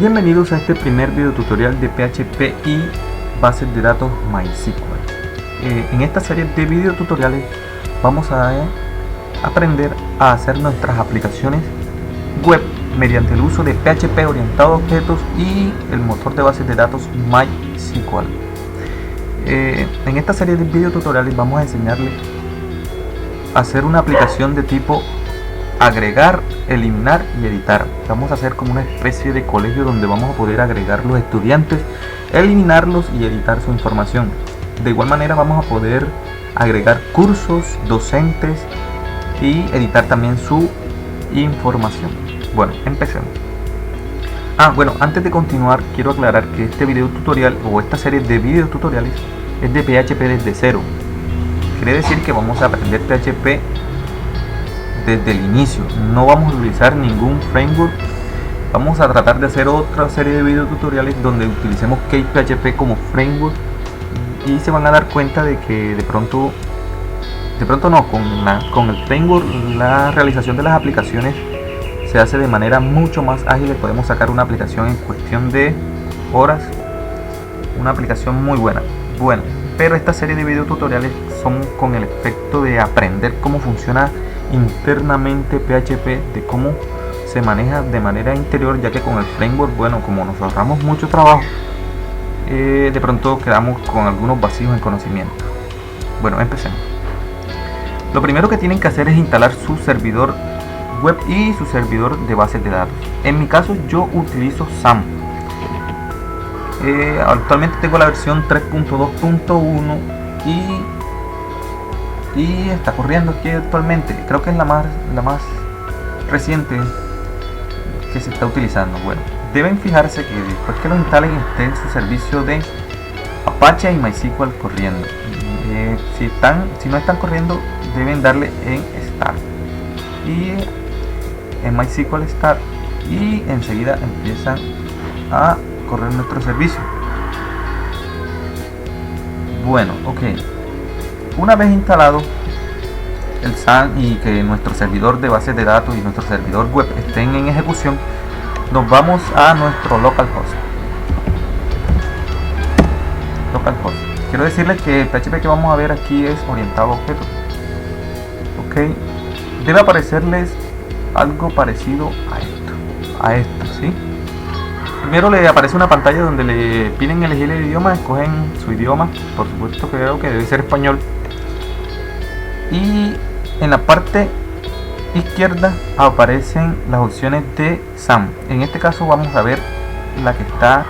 Bienvenidos a este primer video tutorial de PHP y bases de datos MySQL. En esta serie de video tutoriales vamos a aprender a hacer nuestras aplicaciones web mediante el uso de PHP orientado a objetos y el motor de bases de datos MySQL. En esta serie de video tutoriales vamos a enseñarles a hacer una aplicación de tipo agregar, eliminar y editar. Vamos a hacer como una especie de colegio donde vamos a poder agregar los estudiantes, eliminarlos y editar su información. De igual manera vamos a poder agregar cursos, docentes y editar también su información. Bueno, empecemos. Bueno, antes de continuar quiero aclarar que este video tutorial o esta serie de video tutoriales es de PHP desde cero. Quiere decir que vamos a aprender PHP desde el inicio. No vamos a utilizar ningún framework. Vamos a tratar de hacer otra serie de video tutoriales donde utilicemos CakePHP como framework y se van a dar cuenta de que de pronto no, con el framework la realización de las aplicaciones se hace de manera mucho más ágil. Podemos sacar una aplicación en cuestión de horas, una aplicación muy buena. Bueno, pero esta serie de video tutoriales son con el efecto de aprender cómo funciona internamente PHP, de cómo se maneja de manera interior, ya que con el framework, bueno, como nos ahorramos mucho trabajo, de pronto quedamos con algunos vacíos en conocimiento. Bueno, empecemos. Lo primero que tienen que hacer es instalar su servidor web y su servidor de bases de datos. En mi caso yo utilizo SAM. Actualmente tengo la versión 3.2.1 y está corriendo aquí actualmente. Creo que es la más reciente que se está utilizando. Bueno, deben fijarse que después que lo instalen esté en su servicio de Apache y MySQL corriendo. Si no están corriendo, deben darle en Start y en MySQL Start y enseguida empiezan a correr nuestro servicio. Bueno, ok. Una vez instalado el SAM y que nuestro servidor de bases de datos y nuestro servidor web estén en ejecución, nos vamos a nuestro localhost. Quiero decirles que el PHP que vamos a ver aquí es orientado a objetos. Ok, debe aparecerles algo parecido a esto, ¿sí? Primero le aparece una pantalla donde le piden elegir el idioma, escogen su idioma, por supuesto creo que debe ser español. Y en la parte izquierda aparecen las opciones de SAM. En este caso vamos a ver la que está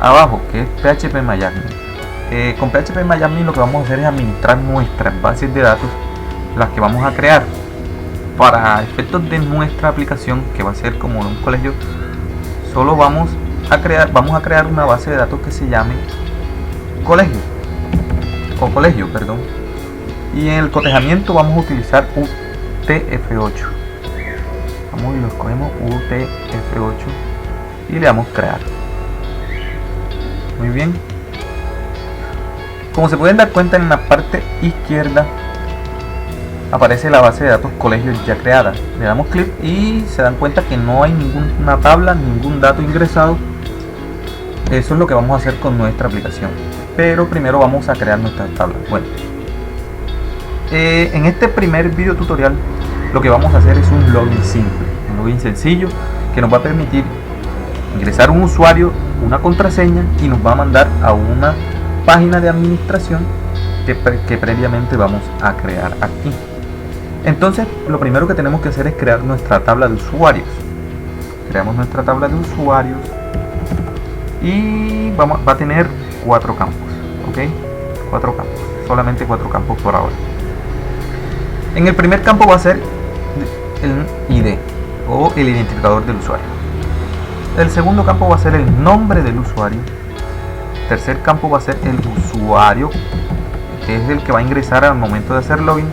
abajo, que es PHP-MyAdmin. Con PHP-MyAdmin lo que vamos a hacer es administrar nuestras bases de datos, las que vamos a crear para efectos de nuestra aplicación, que va a ser como en un colegio. Solo vamos a crear una base de datos que se llame colegio, perdón. Y en el cotejamiento vamos a utilizar UTF-8. Vamos y lo escogemos UTF-8 y le damos crear. Muy bien. Como se pueden dar cuenta, en la parte izquierda aparece la base de datos colegios ya creada. Le damos clic y se dan cuenta que no hay ninguna tabla, ningún dato ingresado. Eso es lo que vamos a hacer con nuestra aplicación. Pero primero vamos a crear nuestra tabla. Bueno, en este primer video tutorial lo que vamos a hacer es un login simple, un login sencillo que nos va a permitir ingresar un usuario, una contraseña y nos va a mandar a una página de administración que previamente vamos a crear aquí. Entonces lo primero que tenemos que hacer es crear nuestra tabla de usuarios. Creamos nuestra tabla de usuarios y va a tener 4 campos, ok, 4 campos, solamente 4 campos por ahora. En el primer campo va a ser el ID o el identificador del usuario. El segundo campo va a ser el nombre del usuario. El tercer campo va a ser el usuario, que es el que va a ingresar al momento de hacer login.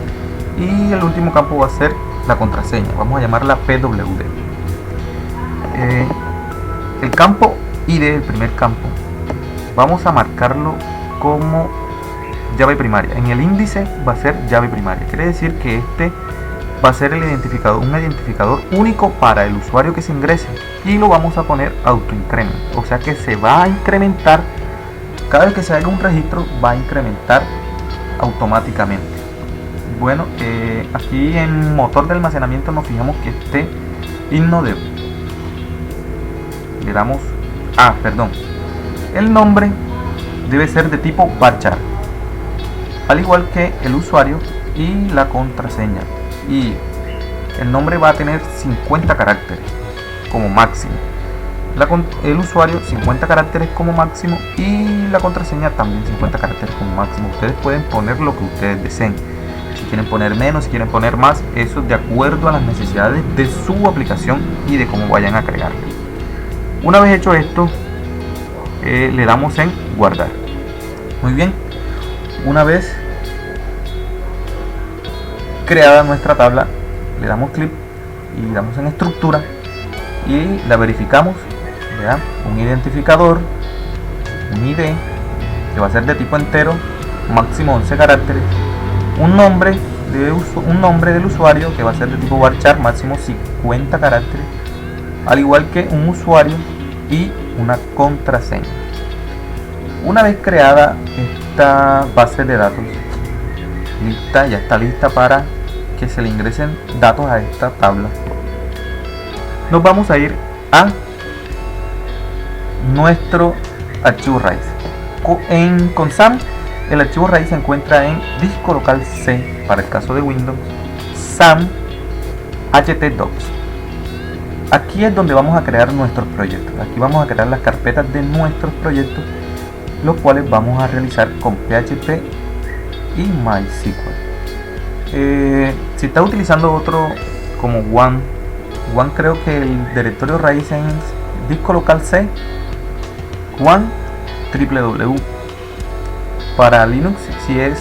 Y el último campo va a ser la contraseña. Vamos a llamarla PWD. El campo ID, el primer campo, vamos a marcarlo como llave primaria. En el índice va a ser llave primaria. Quiere decir que este va a ser el identificador, un identificador único para el usuario que se ingrese, y lo vamos a poner autoincrement, o sea que se va a incrementar cada vez que se haga un registro, va a incrementar automáticamente. Bueno, aquí en motor de almacenamiento nos fijamos que esté InnoDev. Le damos el nombre debe ser de tipo varchar, al igual que el usuario y la contraseña, y el nombre va a tener 50 caracteres como máximo, el usuario 50 caracteres como máximo y la contraseña también 50 caracteres como máximo. Ustedes pueden poner lo que ustedes deseen, si quieren poner menos, si quieren poner más, eso de acuerdo a las necesidades de su aplicación y de cómo vayan a crearla. Una vez hecho esto, le damos en guardar. Muy bien, una vez creada nuestra tabla, le damos clic y le damos en estructura y la verificamos. ¿Ya? Un identificador, un ID que va a ser de tipo entero, máximo 11 caracteres, un nombre del usuario que va a ser de tipo varchar, máximo 50 caracteres, al igual que un usuario y una contraseña. Una vez creada esta base de datos, ya está lista para que se le ingresen datos a esta tabla, nos vamos a ir a nuestro archivo raíz. Con SAM, el archivo raíz se encuentra en disco local C para el caso de Windows, SAM htdocs. Aquí es donde vamos a crear nuestros proyectos. Aquí vamos a crear las carpetas de nuestros proyectos, los cuales vamos a realizar con PHP y MySQL. Si está utilizando otro como One, creo que el directorio raíz es disco local C, One www. Para Linux si es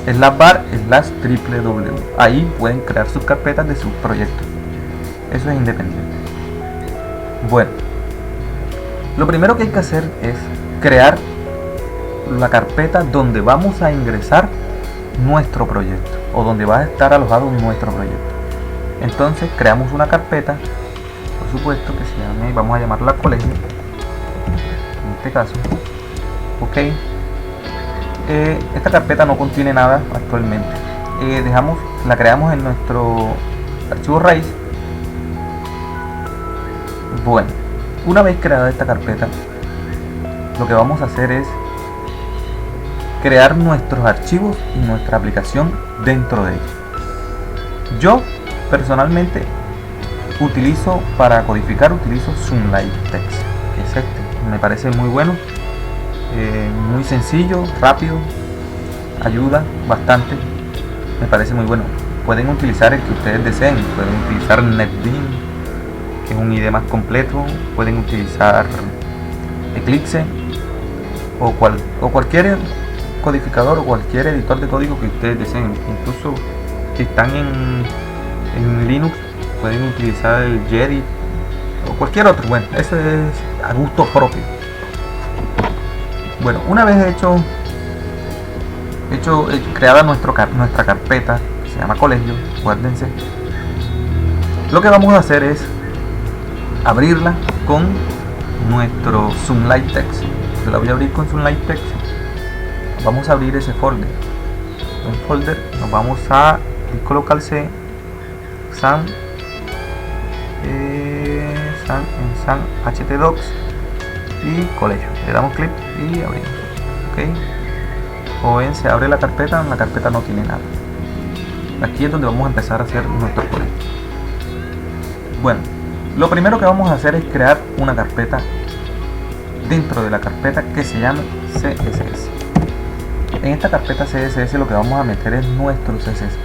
/var/www. Ahí pueden crear sus carpetas de sus proyectos. Eso es independiente. Bueno, lo primero que hay que hacer es crear la carpeta donde vamos a ingresar nuestro proyecto, o donde va a estar alojado nuestro proyecto. Entonces creamos una carpeta, por supuesto, que se llame, vamos a llamarla colegio en este caso. Ok, esta carpeta no contiene nada actualmente. La creamos en nuestro archivo raíz. Bueno, una vez creada esta carpeta, lo que vamos a hacer es crear nuestros archivos y nuestra aplicación dentro de ella. Yo personalmente para codificar utilizo Sunlight Text, que es este. Me parece muy bueno, muy sencillo, rápido, ayuda bastante, me parece muy bueno. Pueden utilizar el que ustedes deseen, pueden utilizar NetBeans, que es un ID más completo, pueden utilizar Eclipse o cualquier codificador o cualquier editor de código que ustedes deseen. Incluso si están en Linux pueden utilizar el Gedit o cualquier otro. Bueno, eso es a gusto propio. Bueno, una vez creada nuestra carpeta, que se llama colegio, guárdense, lo que vamos a hacer es abrirla con nuestro Sunlight Text. Yo la voy a abrir con Sunlight Text. Vamos a abrir ese folder. En folder nos vamos a disco local C, SAM, SAM htdocs y colegio. Le damos clic y abrimos. Ok. O ven, se abre la carpeta no tiene nada. Aquí es donde vamos a empezar a hacer nuestro colegio. Bueno, lo primero que vamos a hacer es crear una carpeta dentro de la carpeta que se llama CSS. En esta carpeta CSS lo que vamos a meter es nuestro CSS.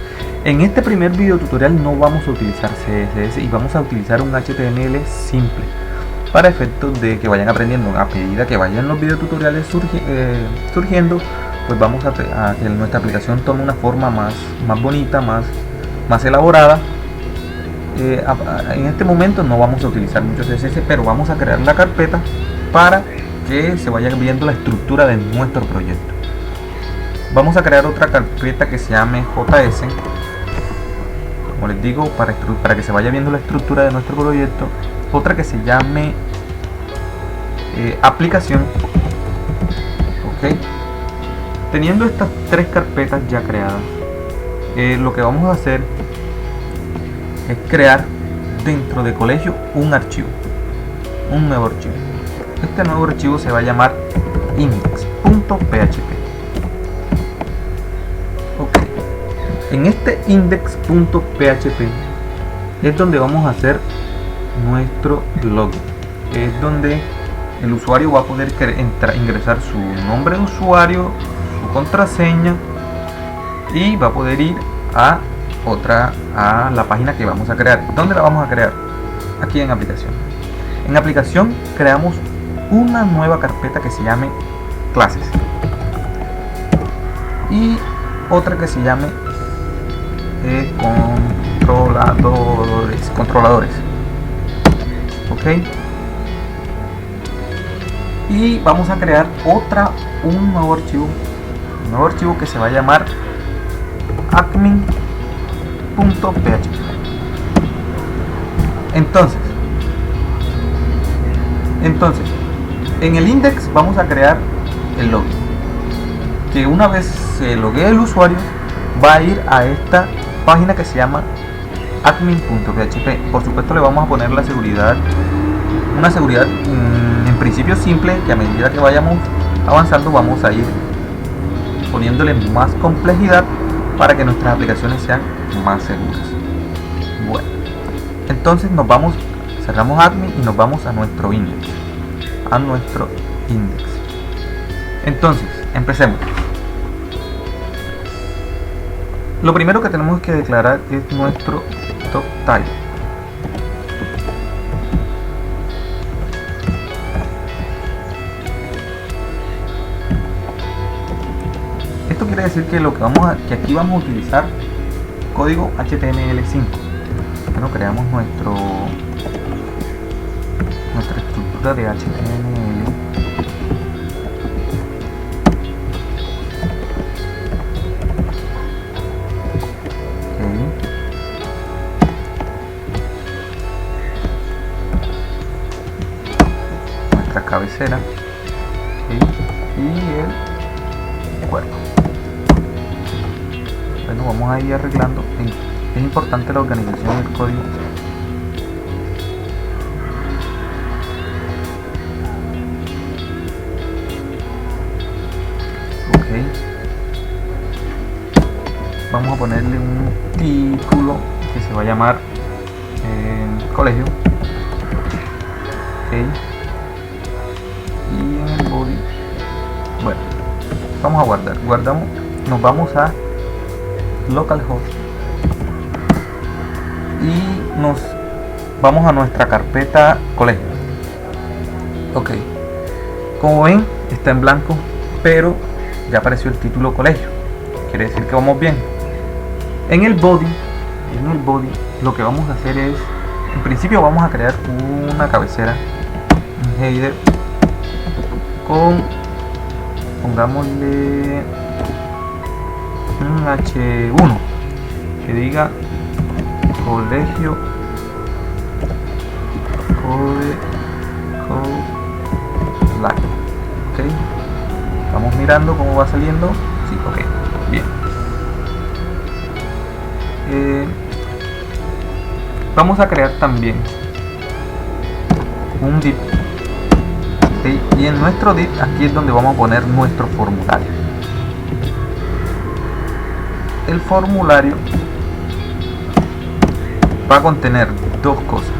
En este primer video tutorial no vamos a utilizar CSS y vamos a utilizar un HTML simple para efectos de que vayan aprendiendo. A medida que vayan los videotutoriales surgiendo, pues vamos a que nuestra aplicación tome una forma más bonita, más elaborada. En este momento no vamos a utilizar mucho CSS, pero vamos a crear la carpeta para que se vaya viendo la estructura de nuestro proyecto. Vamos a crear otra carpeta que se llame JS. como les digo, para que se vaya viendo la estructura de nuestro proyecto. Otra que se llame aplicación. Ok, teniendo estas tres carpetas ya creadas, lo que vamos a hacer es crear dentro de colegio un archivo, un nuevo archivo. Este nuevo archivo se va a llamar index.php. ok, en este index.php es donde vamos a hacer nuestro login. Es donde el usuario va a poder ingresar su nombre de usuario, su contraseña, y va a poder ir a la página que vamos a crear. ¿Dónde la vamos a crear? Aquí en aplicación. En aplicación creamos una nueva carpeta que se llame clases y otra que se llame controladores. Ok, y vamos a crear un nuevo archivo que se va a llamar admin.php. Entonces en el index vamos a crear el login, que una vez se loguee el usuario va a ir a esta página que se llama admin.php. Por supuesto le vamos a poner una seguridad en principio simple, que a medida que vayamos avanzando vamos a ir poniéndole más complejidad para que nuestras aplicaciones sean más seguras. Bueno, entonces cerramos admin y nos vamos a nuestro index. Entonces, empecemos. Lo primero que tenemos que declarar es nuestro top title. Esto quiere decir que que aquí vamos a utilizar código HTML5. Bueno, creamos nuestra estructura de HTML. Nuestra cabecera, y el cuerpo. Bueno, vamos a ir arreglando. Es importante la organización del código. Ok, vamos a ponerle un título que se va a llamar colegio. Ok, y en el body, bueno, vamos a guardamos, nos vamos a localhost y nos vamos a nuestra carpeta colegio. Ok, como ven está en blanco, pero ya apareció el título colegio, quiere decir que vamos bien. En el body lo que vamos a hacer es, en principio vamos a crear una cabecera, un header pongámosle un H1 que diga colegio Live. Ok, estamos mirando cómo va saliendo. Sí, ok, bien. Vamos a crear también un div. Okay, y en nuestro div aquí es donde vamos a poner nuestro formulario. El formulario va a contener dos cosas.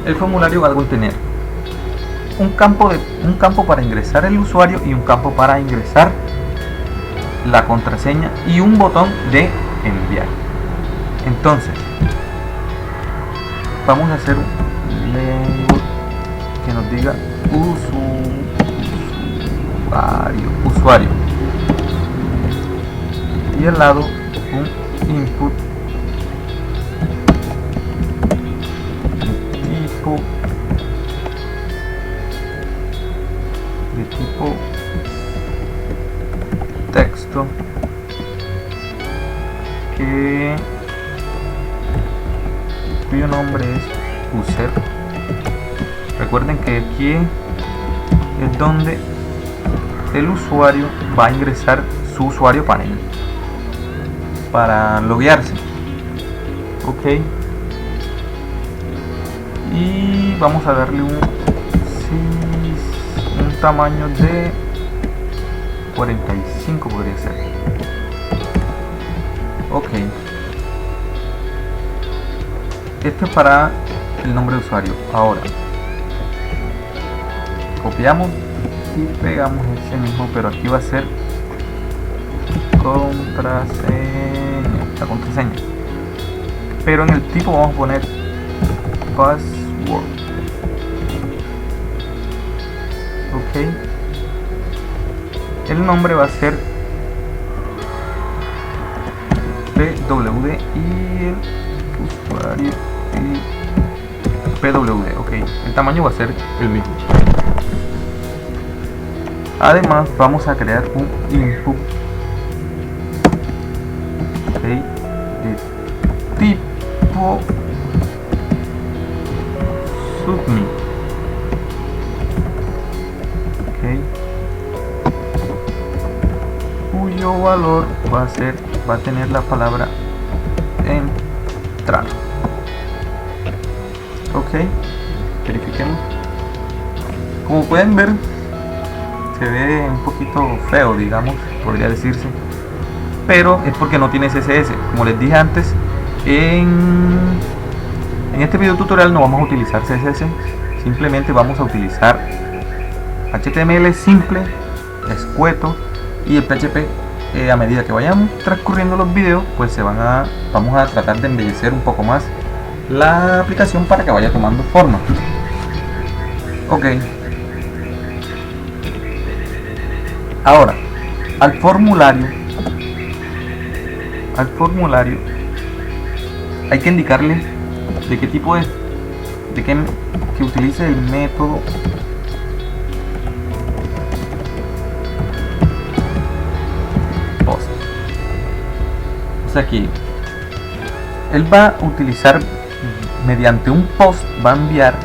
El formulario va a contener un campo para ingresar el usuario y un campo para ingresar la contraseña y un botón de enviar. Entonces vamos a hacer un label que nos diga usuario y al lado un input de tipo texto user. Recuerden que aquí es donde el usuario va a ingresar su usuario panel para loguearse. Ok, y vamos a darle un tamaño de 45 podría ser. Ok, esto es para el nombre de usuario. Ahora copiamos y pegamos ese mismo, pero aquí va a ser la contraseña, pero en el tipo vamos a poner password. Ok, el nombre va a ser pwd y el usuario y pwd. Ok, el tamaño va a ser el mismo. Además vamos a crear un input, ok, de tipo submit. Cuyo valor va a tener la palabra entrar. Ok, verifiquemos. Como pueden ver, se ve un poquito feo, digamos, podría decirse, pero es porque no tiene CSS. Como les dije antes, en este video tutorial no vamos a utilizar CSS, simplemente vamos a utilizar HTML simple, escueto, y el PHP. A medida que vayan transcurriendo los videos, pues vamos a tratar de embellecer un poco más la aplicación para que vaya tomando forma. Ok, ahora al formulario hay que indicarle de qué tipo es, que utilice el método post. O sea que él va a utilizar, mediante un post va a enviar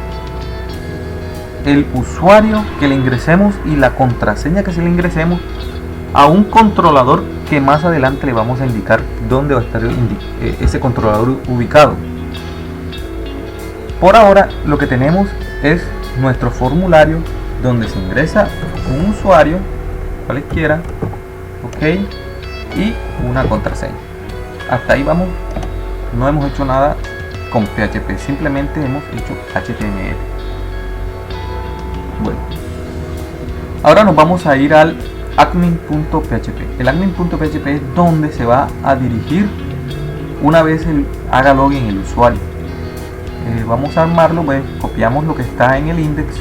el usuario que le ingresemos y la contraseña que se le ingresemos a un controlador que más adelante le vamos a indicar dónde va a estar ese controlador ubicado. Por ahora lo que tenemos es nuestro formulario donde se ingresa un usuario cualquiera, ok, y una contraseña. Hasta ahí vamos, no hemos hecho nada con PHP, simplemente hemos hecho HTML. Bueno, ahora nos vamos a ir al admin.php. El admin.php es donde se va a dirigir una vez haga login el usuario. Vamos a armarlo, pues copiamos lo que está en el index,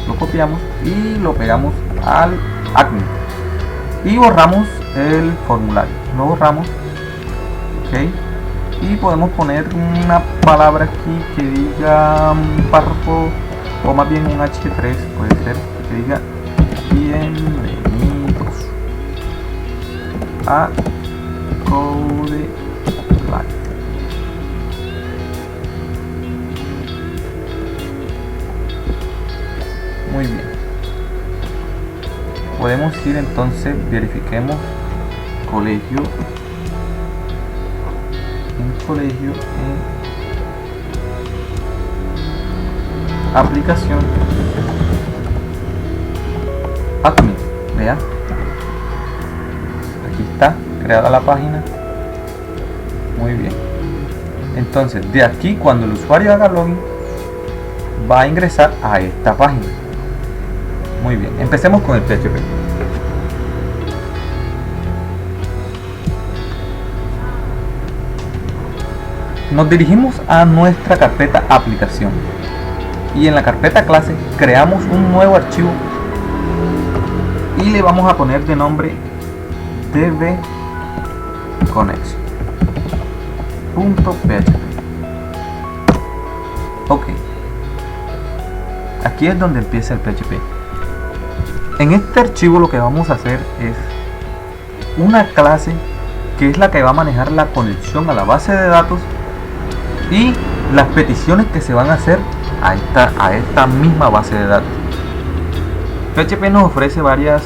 lo copiamos y lo pegamos al admin y borramos el formulario, lo borramos, ok, y podemos poner una palabra aquí que diga un párrafo, o más bien un H3, puede ser, que diga bienvenidos a Code Live. Muy bien, podemos ir entonces, verifiquemos colegio, en aplicación, admin, vean, aquí está creada la página. Muy bien, entonces de aquí, cuando el usuario haga login, va a ingresar a esta página. Muy bien, empecemos con el PHP. Nos dirigimos a nuestra carpeta aplicación y en la carpeta clase creamos un nuevo archivo y le vamos a poner de nombre dbconnection.php. ok, aquí es donde empieza el PHP. En este archivo lo que vamos a hacer es una clase que es la que va a manejar la conexión a la base de datos y las peticiones que se van a hacer a esta misma base de datos. PHP nos ofrece varios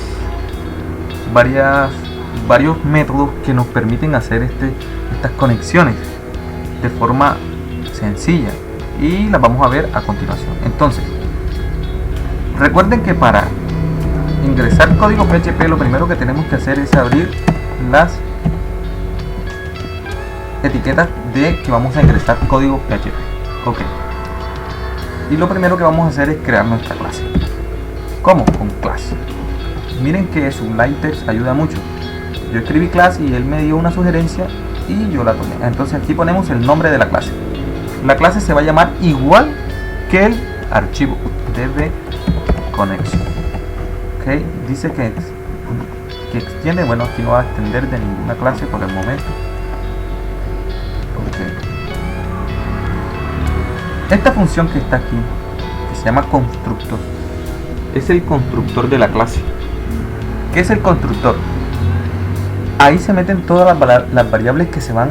métodos que nos permiten hacer estas conexiones de forma sencilla, y las vamos a ver a continuación. Entonces, recuerden que para ingresar código PHP lo primero que tenemos que hacer es abrir las etiquetas de que vamos a ingresar código PHP. Ok. Y lo primero que vamos a hacer es crear nuestra clase. ¿Cómo? Con class. Miren que Sublime-Text ayuda mucho. Yo escribí class y él me dio una sugerencia y yo la tomé. Entonces aquí ponemos el nombre de la clase. La clase se va a llamar igual que el archivo db connection. Ok, dice que extiende. Bueno, aquí no va a extender de ninguna clase por el momento. Esta función que está aquí, que se llama constructor, es el constructor de la clase. ¿Qué es el constructor? Ahí se meten todas las variables que se van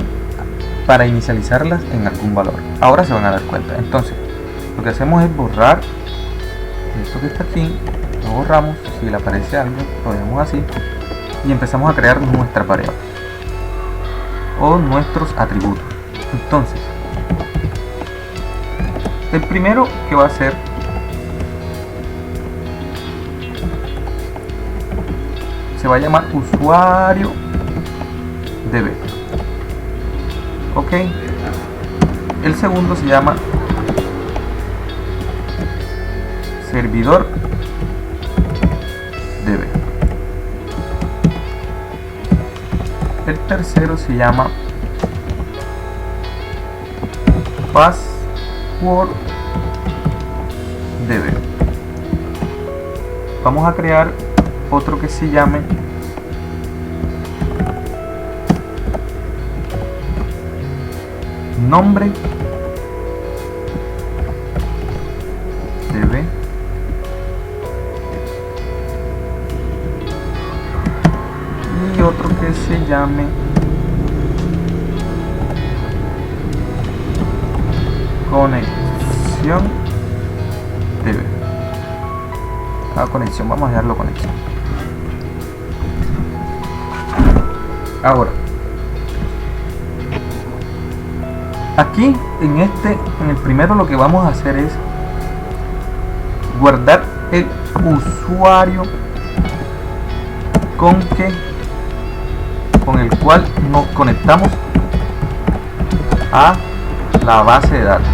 para inicializarlas en algún valor. Ahora se van a dar cuenta. Entonces, lo que hacemos es borrar esto que está aquí, lo borramos. Si le aparece algo, lo dejamos así y empezamos a crear nuestra variable o nuestros atributos. Entonces, el primero que va a ser se va a llamar usuario db. Ok. El segundo se llama servidor db. El tercero se llama password db. Vamos a crear otro que se llame nombre db y otro que se llame conexión db. Conexión, vamos a dejarlo conexión. Ahora, aquí en el primero lo que vamos a hacer es guardar el usuario con el cual nos conectamos a la base de datos.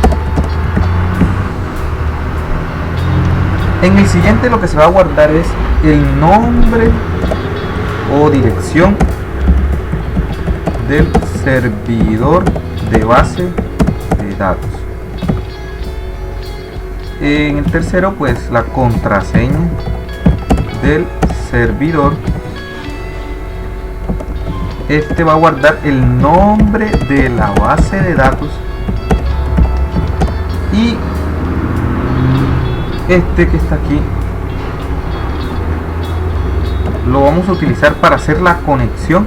En el siguiente lo que se va a guardar es el nombre o dirección del servidor de base de datos. En el tercero, pues la contraseña del servidor. Este va a guardar el nombre de la base de datos y este que está aquí lo vamos a utilizar para hacer la conexión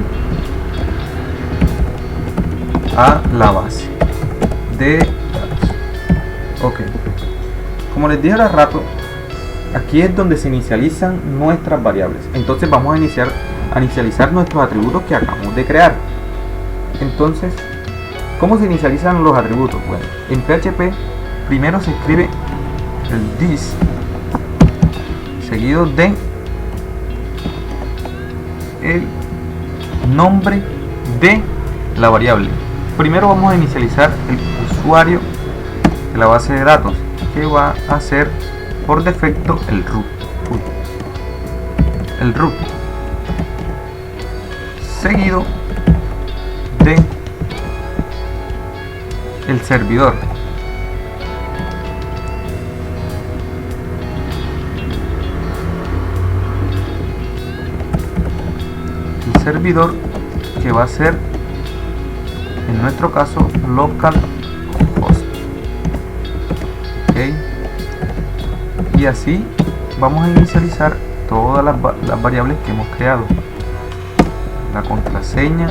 a la base de datos. Ok, como les dije hace rato, aquí es donde se inicializan nuestras variables. Entonces vamos a inicializar nuestros atributos que acabamos de crear. Entonces, ¿cómo se inicializan los atributos? Bueno, en PHP primero se escribe el this seguido de el nombre de la variable. Primero vamos a inicializar el usuario de la base de datos, que va a ser por defecto el root. El root seguido de el servidor. El servidor que va a ser en nuestro caso localhost. Okay. Y así vamos a inicializar todas las variables que hemos creado. La contraseña,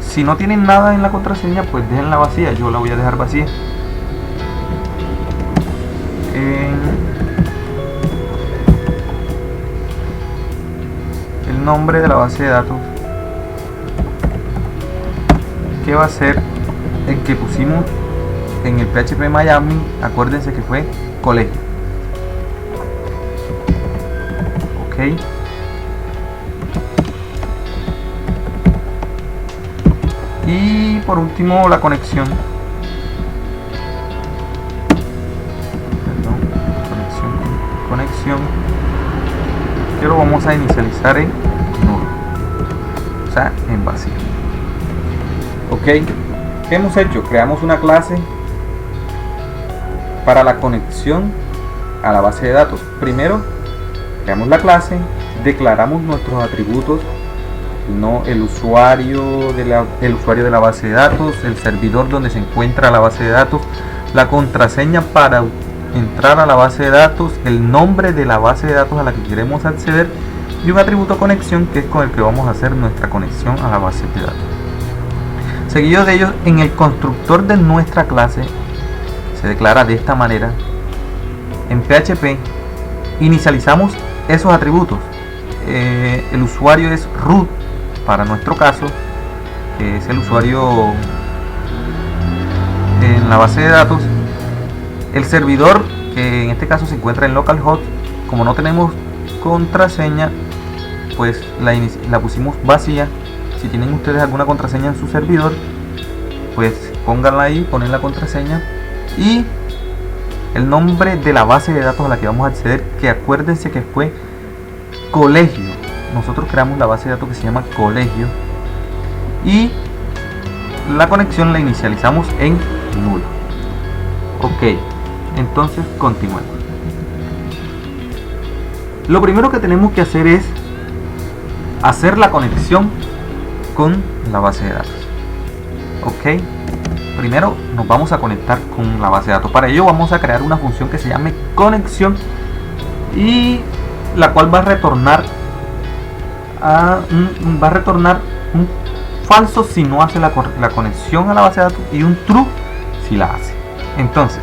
si no tienen nada en la contraseña, pues déjenla vacía. Yo la voy a dejar vacía. en el nombre de la base de datos, que va a ser el que pusimos en el PHP Miami. Acuérdense que fue colegio. Ok. Y por último la conexión. Perdón, conexión que lo vamos a inicializar en nulo, o sea, en vacío. Ok, ¿qué hemos hecho? Creamos una clase para la conexión a la base de datos. Primero creamos la clase, declaramos nuestros atributos, el usuario de la base de datos, el servidor donde se encuentra la base de datos, la contraseña para entrar a la base de datos, el nombre de la base de datos a la que queremos acceder y un atributo conexión, que es con el que vamos a hacer nuestra conexión a la base de datos. Seguido de ello, en el constructor de nuestra clase se declara de esta manera. En PHP inicializamos esos atributos. El usuario es root para nuestro caso, que es el usuario en la base de datos. El servidor, que en este caso se encuentra en localhost, como no tenemos contraseña, pues la pusimos vacía. Si tienen ustedes alguna contraseña en su servidor, pues pónganla ahí, ponen la contraseña. Y el nombre de la base de datos a la que vamos a acceder, que acuérdense que fue colegio. Nosotros creamos la base de datos que se llama colegio. Y la conexión la inicializamos en nulo. Ok, entonces continuemos. Lo primero que tenemos que hacer es hacer la conexión con la base de datos. Ok, primero nos vamos a conectar con la base de datos. Para ello vamos a crear una función que se llame conexión, y la cual va a retornar un falso si no hace la conexión a la base de datos y un true si la hace. Entonces,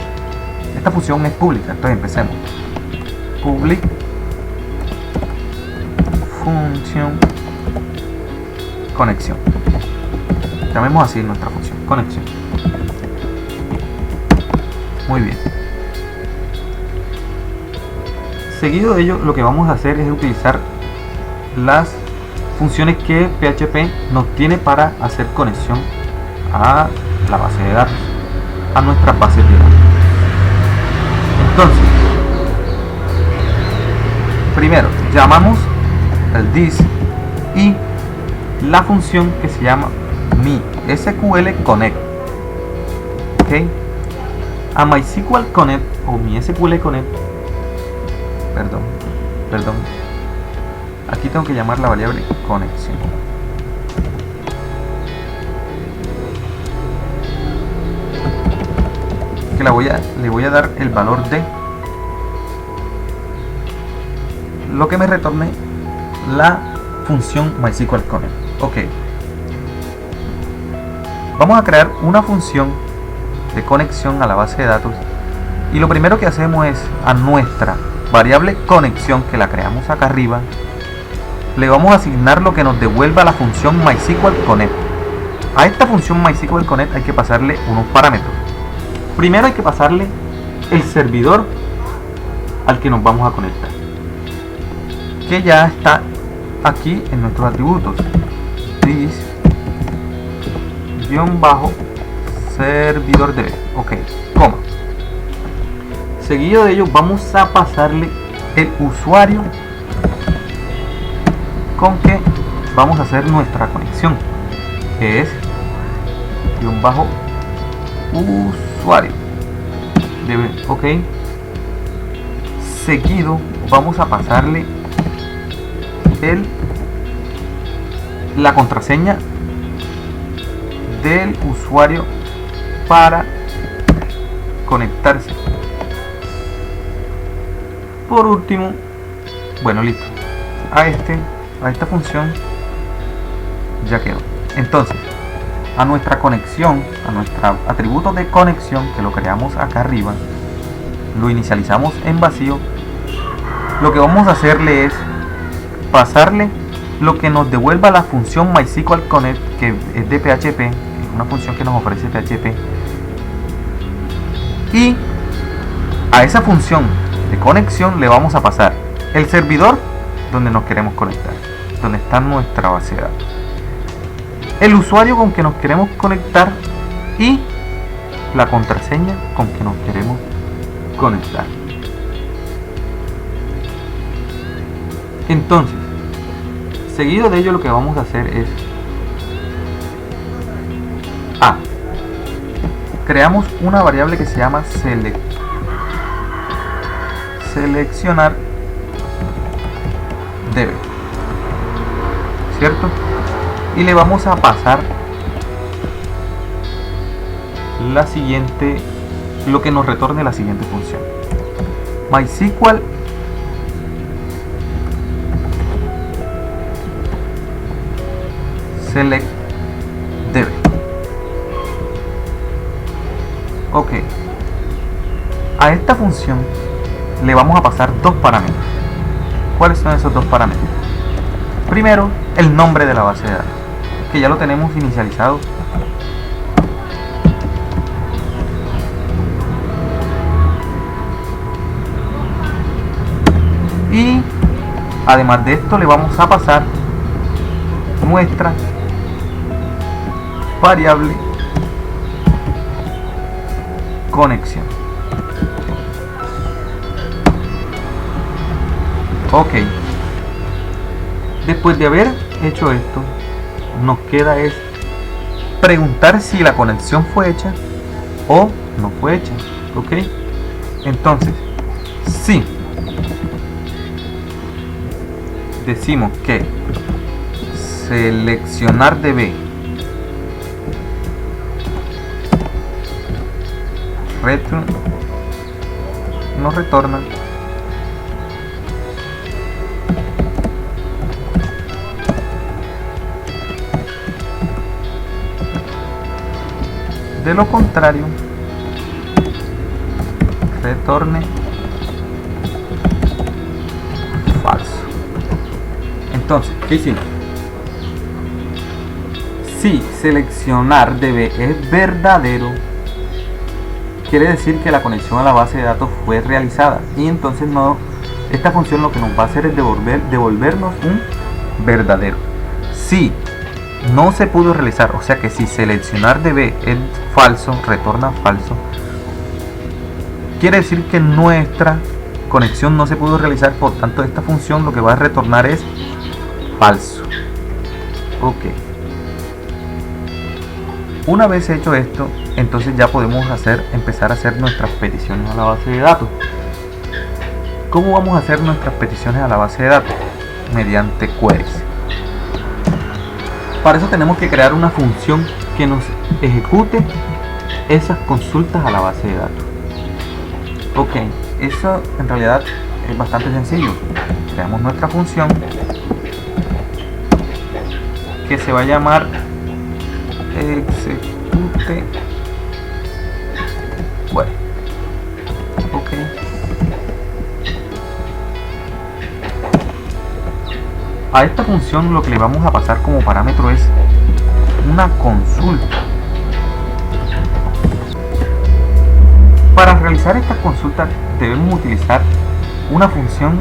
esta función es pública. Entonces empecemos. Public función conexión. Llamemos así nuestra función, conexión. Muy bien. Seguido de ello, lo que vamos a hacer es utilizar las funciones que PHP nos tiene para hacer conexión a la base de datos, a nuestras bases de datos. Entonces, primero llamamos el this y la función que se llama mi SQL Connect. Ok, a MySQL Connect o mi SQL Connect, perdón, aquí tengo que llamar la variable conexión. Que le voy a dar el valor de lo que me retorne la función MySQL Connect. Ok, vamos a crear una función de conexión a la base de datos, y lo primero que hacemos es a nuestra variable conexión, que la creamos acá arriba, le vamos a asignar lo que nos devuelva la función MySQL Connect. A esta función MySQL Connect hay que pasarle unos parámetros. Primero hay que pasarle el servidor al que nos vamos a conectar, que ya está aquí en nuestros atributos. This servidor DB. Ok, coma. Seguido de ello vamos a pasarle el usuario con que vamos a hacer nuestra conexión, que es usuario DB. Ok, seguido vamos a pasarle la contraseña del usuario para conectarse. Por último, bueno, listo, a esta función ya quedó. Entonces, a nuestra conexión, a nuestro atributo de conexión, que lo creamos acá arriba, lo inicializamos en vacío, lo que vamos a hacerle es pasarle lo que nos devuelva la función MySQL Connect, que es de PHP, es una función que nos ofrece PHP, y a esa función de conexión le vamos a pasar el servidor donde nos queremos conectar, donde está nuestra base de datos, el usuario con que nos queremos conectar y la contraseña con que nos queremos conectar. Entonces, seguido de ello, lo que vamos a hacer es creamos una variable que se llama seleccionar db, ¿cierto? Y le vamos a pasar la siguiente, lo que nos retorne la siguiente función: MySQL select db. Ok, a esta función le vamos a pasar dos parámetros. ¿Cuáles son esos dos parámetros? Primero, el nombre de la base de datos, que ya lo tenemos inicializado. Y además de esto le vamos a pasar nuestra variable conexión. Ok, después de haber hecho esto, nos queda es preguntar si la conexión fue hecha o no fue hecha. Ok, entonces si decimos que seleccionar db nos retorna de lo contrario retorne falso. Entonces, ¿qué hicimos? Si seleccionar db es verdadero, quiere decir que la conexión a la base de datos fue realizada, y entonces esta función lo que nos va a hacer es devolvernos un verdadero. Si no se pudo realizar, o sea que si seleccionar db es falso, retorna falso, quiere decir que nuestra conexión no se pudo realizar, por tanto esta función lo que va a retornar es falso. Ok, una vez hecho esto, entonces ya podemos empezar a hacer nuestras peticiones a la base de datos. ¿Cómo vamos a hacer nuestras peticiones a la base de datos? Mediante queries. Para eso tenemos que crear una función que nos ejecute esas consultas a la base de datos. Ok, eso en realidad es bastante sencillo. Creamos nuestra función que se va a llamar execute. Bueno, ok. A esta función lo que le vamos a pasar como parámetro es una consulta. Para realizar esta consulta debemos utilizar una función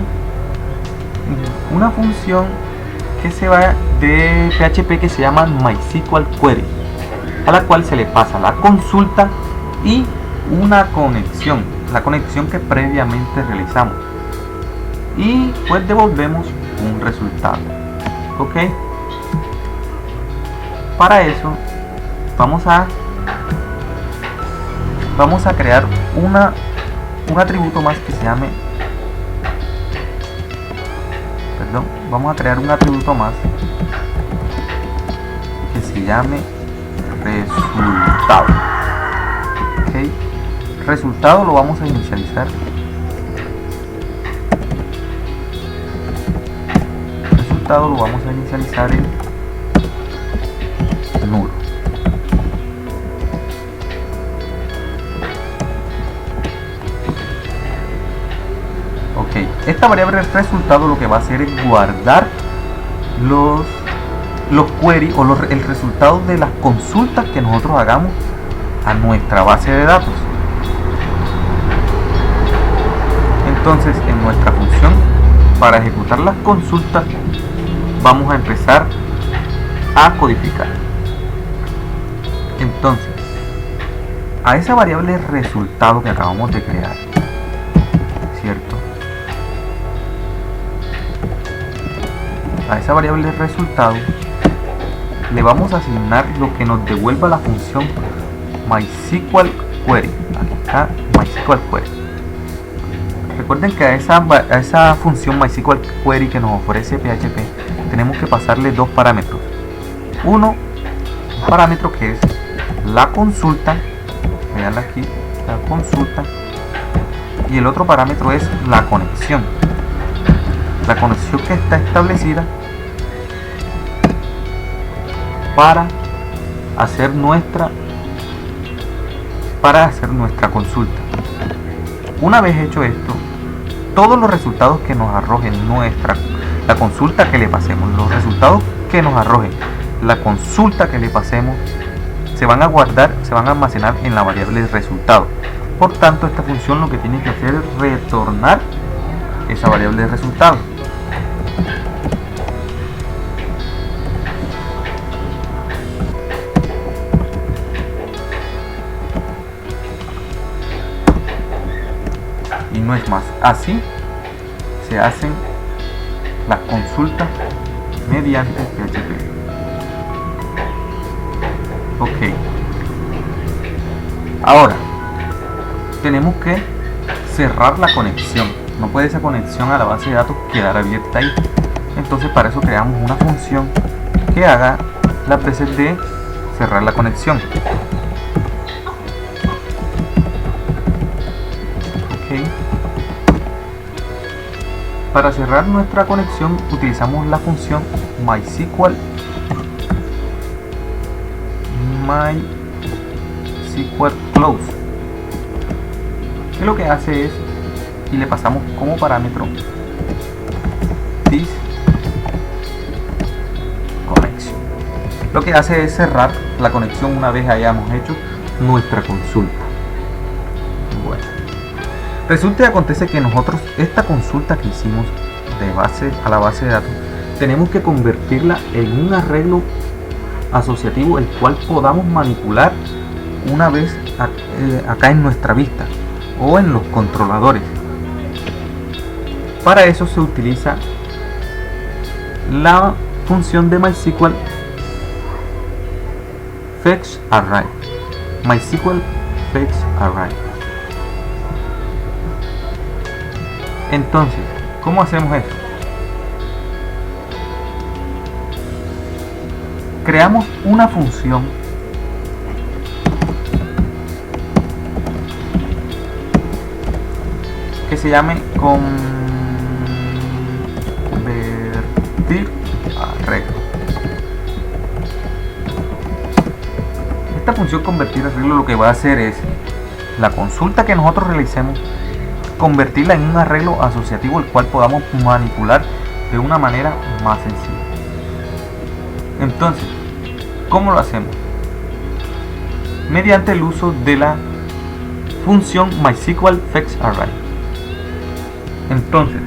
que se va de PHP que se llama MySQL Query, a la cual se le pasa la consulta y una conexión, la conexión que previamente realizamos, y pues devolvemos un resultado. Ok, para eso vamos a crear un atributo más que se llame, vamos a crear un atributo más que se llame resultado. Ok, resultado lo vamos a inicializar. Resultado lo vamos a inicializar en nulo. Ok, esta variable resultado lo que va a hacer es guardar los queries o el resultado de las consultas que nosotros hagamos a nuestra base de datos. Entonces, en nuestra función, para ejecutar las consultas, vamos a empezar a codificar. Entonces, a esa variable resultado que acabamos de crear, ¿cierto? A esa variable resultado le vamos a asignar lo que nos devuelva la función MySQL Query. Aquí está MySQL Query. Recuerden que a esa función MySQL Query que nos ofrece PHP tenemos que pasarle dos parámetros. Un parámetro que es la consulta, vean aquí, la consulta, y el otro parámetro es la conexión. La conexión que está establecida para hacer nuestra consulta. Una vez hecho esto, todos los resultados que nos arrojen la consulta que le pasemos, los resultados que nos arrojen la consulta que le pasemos, se van a guardar, se van a almacenar en la variable resultado. Por tanto, esta función lo que tiene que hacer es retornar esa variable de resultado. Y no es más. Así se hacen las consultas mediante PHP. Ok. Ahora tenemos que cerrar la conexión. No puede esa conexión a la base de datos quedar abierta ahí. Entonces para eso creamos una función que haga las veces de cerrar la conexión. Para cerrar nuestra conexión utilizamos la función MySQL Close, que lo que hace es, y le pasamos como parámetro this connection. Lo que hace es cerrar la conexión una vez hayamos hecho nuestra consulta. Bueno, resulta y acontece que nosotros esta consulta que hicimos de base a la base de datos tenemos que convertirla en un arreglo asociativo el cual podamos manipular una vez acá en nuestra vista o en los controladores. Para eso se utiliza la función de MySQL Fetch Array. MySQL Fetch Array. Entonces, ¿cómo hacemos esto? Creamos una función que se llame convertir arreglo. Esta función convertir arreglo lo que va a hacer es la consulta que nosotros realicemos, convertirla en un arreglo asociativo el cual podamos manipular de una manera más sencilla. Entonces, ¿cómo lo hacemos? Mediante el uso de la función MySQL Fetch Array. Entonces,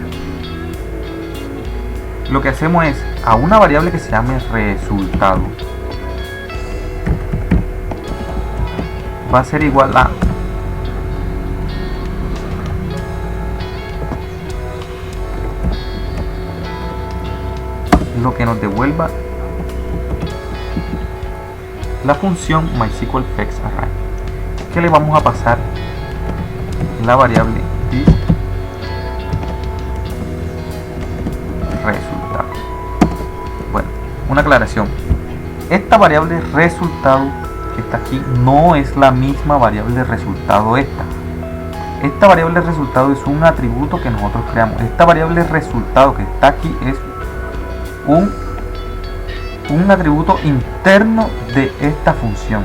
lo que hacemos es a una variable que se llame resultado va a ser igual a lo que nos devuelva la función MySQL Fetch Array, que le vamos a pasar la variable this resultado. Bueno, una aclaración: esta variable resultado que está aquí no es la misma variable resultado esta. Esta variable resultado es un atributo que nosotros creamos. Esta variable resultado que está aquí es un atributo interno de esta función,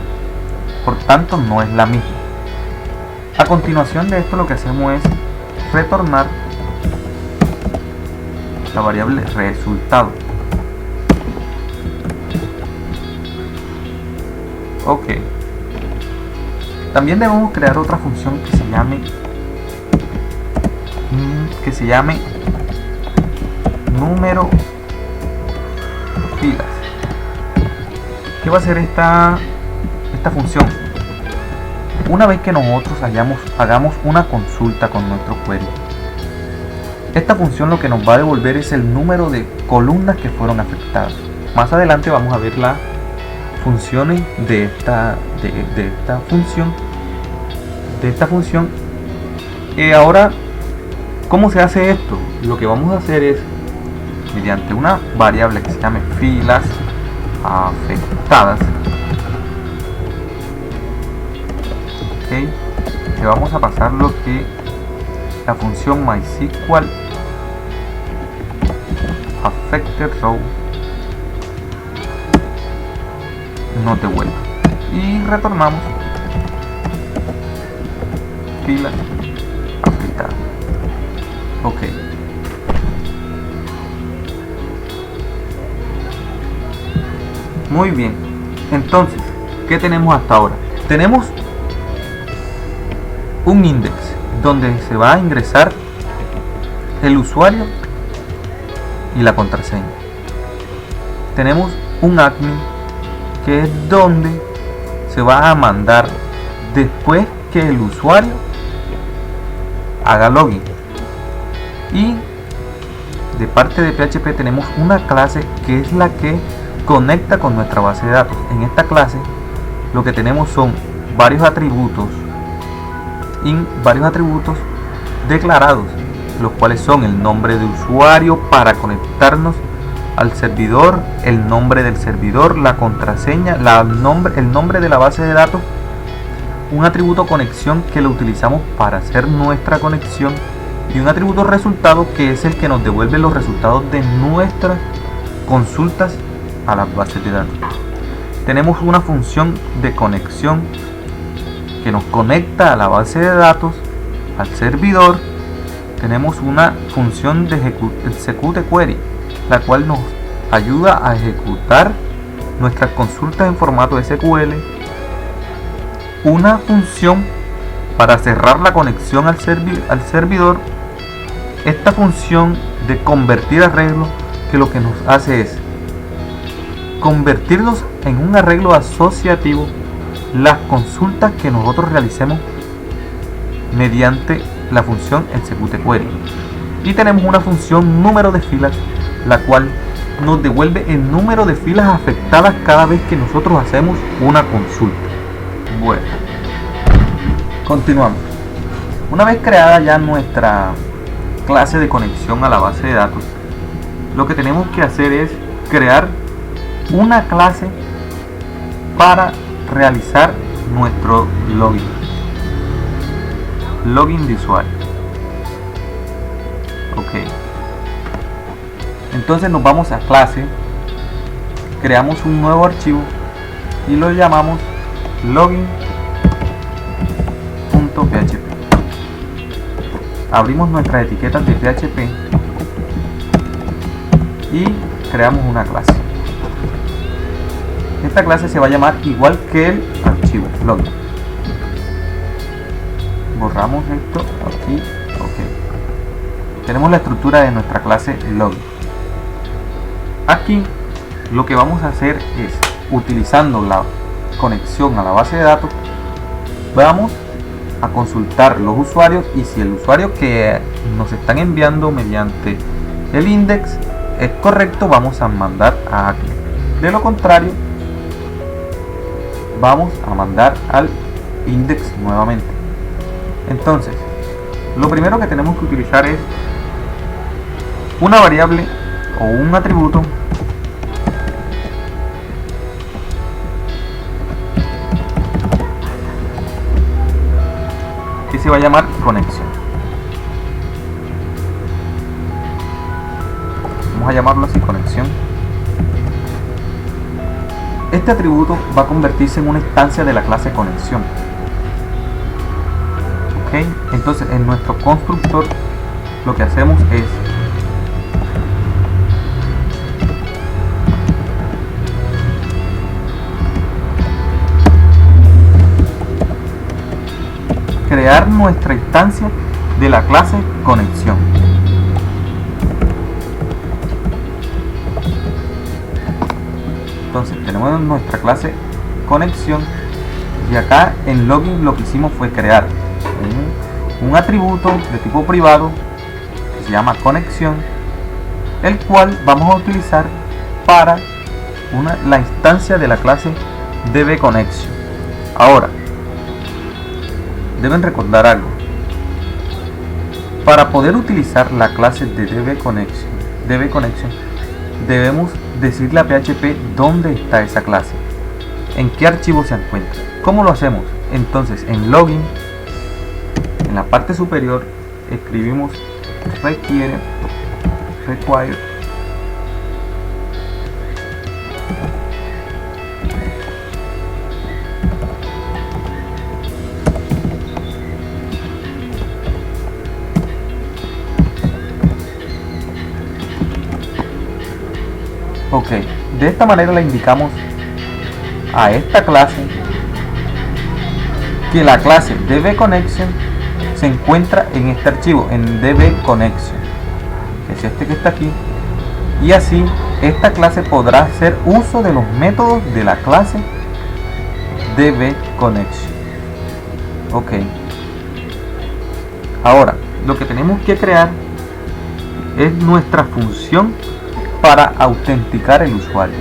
por tanto no es la misma. A continuación de esto lo que hacemos es retornar la variable resultado. Ok. También debemos crear otra función que se llame número filas. ¿Qué va a hacer esta función? Una vez que nosotros hagamos una consulta con nuestro query, esta función lo que nos va a devolver es el número de columnas que fueron afectadas. Más adelante vamos a ver las funciones de esta función. Ahora, ¿cómo se hace esto? Lo que vamos a hacer es, mediante una variable que se llame filas afectadas, ¿okay? Le vamos a pasar lo que la función MySQL affected row nos devuelve, y retornamos filas afectadas. Ok. Muy bien. Entonces, ¿qué tenemos hasta ahora? Tenemos un index donde se va a ingresar el usuario y la contraseña. Tenemos un admin, que es donde se va a mandar después que el usuario haga login. Y de parte de PHP tenemos una clase que es la que conecta con nuestra base de datos. En esta clase lo que tenemos son varios atributos declarados, los cuales son el nombre de usuario para conectarnos al servidor, el nombre del servidor, la contraseña, el nombre de la base de datos, un atributo conexión que lo utilizamos para hacer nuestra conexión, y un atributo resultado que es el que nos devuelve los resultados de nuestras consultas a las bases de datos. Tenemos una función de conexión que nos conecta a la base de datos, al servidor. Tenemos una función de execute query, la cual nos ayuda a ejecutar nuestras consultas en formato SQL. Una función para cerrar la conexión al servidor. Esta función de convertir arreglo, que lo que nos hace es convertirnos en un arreglo asociativo las consultas que nosotros realicemos mediante la función execute query. Y tenemos una función número de filas, la cual nos devuelve el número de filas afectadas cada vez que nosotros hacemos una consulta. Bueno, continuamos. Una vez creada ya nuestra clase de conexión a la base de datos, lo que tenemos que hacer es crear una clase para realizar nuestro login de usuario. Ok, entonces nos vamos a clase, creamos un nuevo archivo y lo llamamos login.php. Abrimos nuestras etiquetas de PHP y creamos una clase. Esta clase se va a llamar igual que el archivo login. Borramos esto aquí. Ok, tenemos la estructura de nuestra clase login. Aquí lo que vamos a hacer es, utilizando la conexión a la base de datos, vamos a consultar los usuarios, y si el usuario que nos están enviando mediante el index es correcto, vamos a mandar a admin. De lo contrario, vamos a mandar al index nuevamente. Entonces, lo primero que tenemos que utilizar es una variable o un atributo que se va a llamar conexión. Vamos a llamarlo así, conexión. Este atributo va a convertirse en una instancia de la clase conexión. Ok, entonces en nuestro constructor lo que hacemos es crear nuestra instancia de la clase conexión. Entonces tenemos nuestra clase conexión y acá en login lo que hicimos fue crear un atributo de tipo privado que se llama conexión, el cual vamos a utilizar para la instancia de la clase DBConnection. Ahora, deben recordar algo. Para poder utilizar la clase de DBConnection, debemos decirle a PHP dónde está esa clase, en qué archivo se encuentra. ¿Cómo lo hacemos? Entonces, en login, en la parte superior, escribimos require ok, de esta manera le indicamos a esta clase que la clase DBConnection se encuentra en este archivo, en DBConnection, que es este que está aquí, y así esta clase podrá hacer uso de los métodos de la clase DBConnection. Ok, ahora lo que tenemos que crear es nuestra función para autenticar el usuario,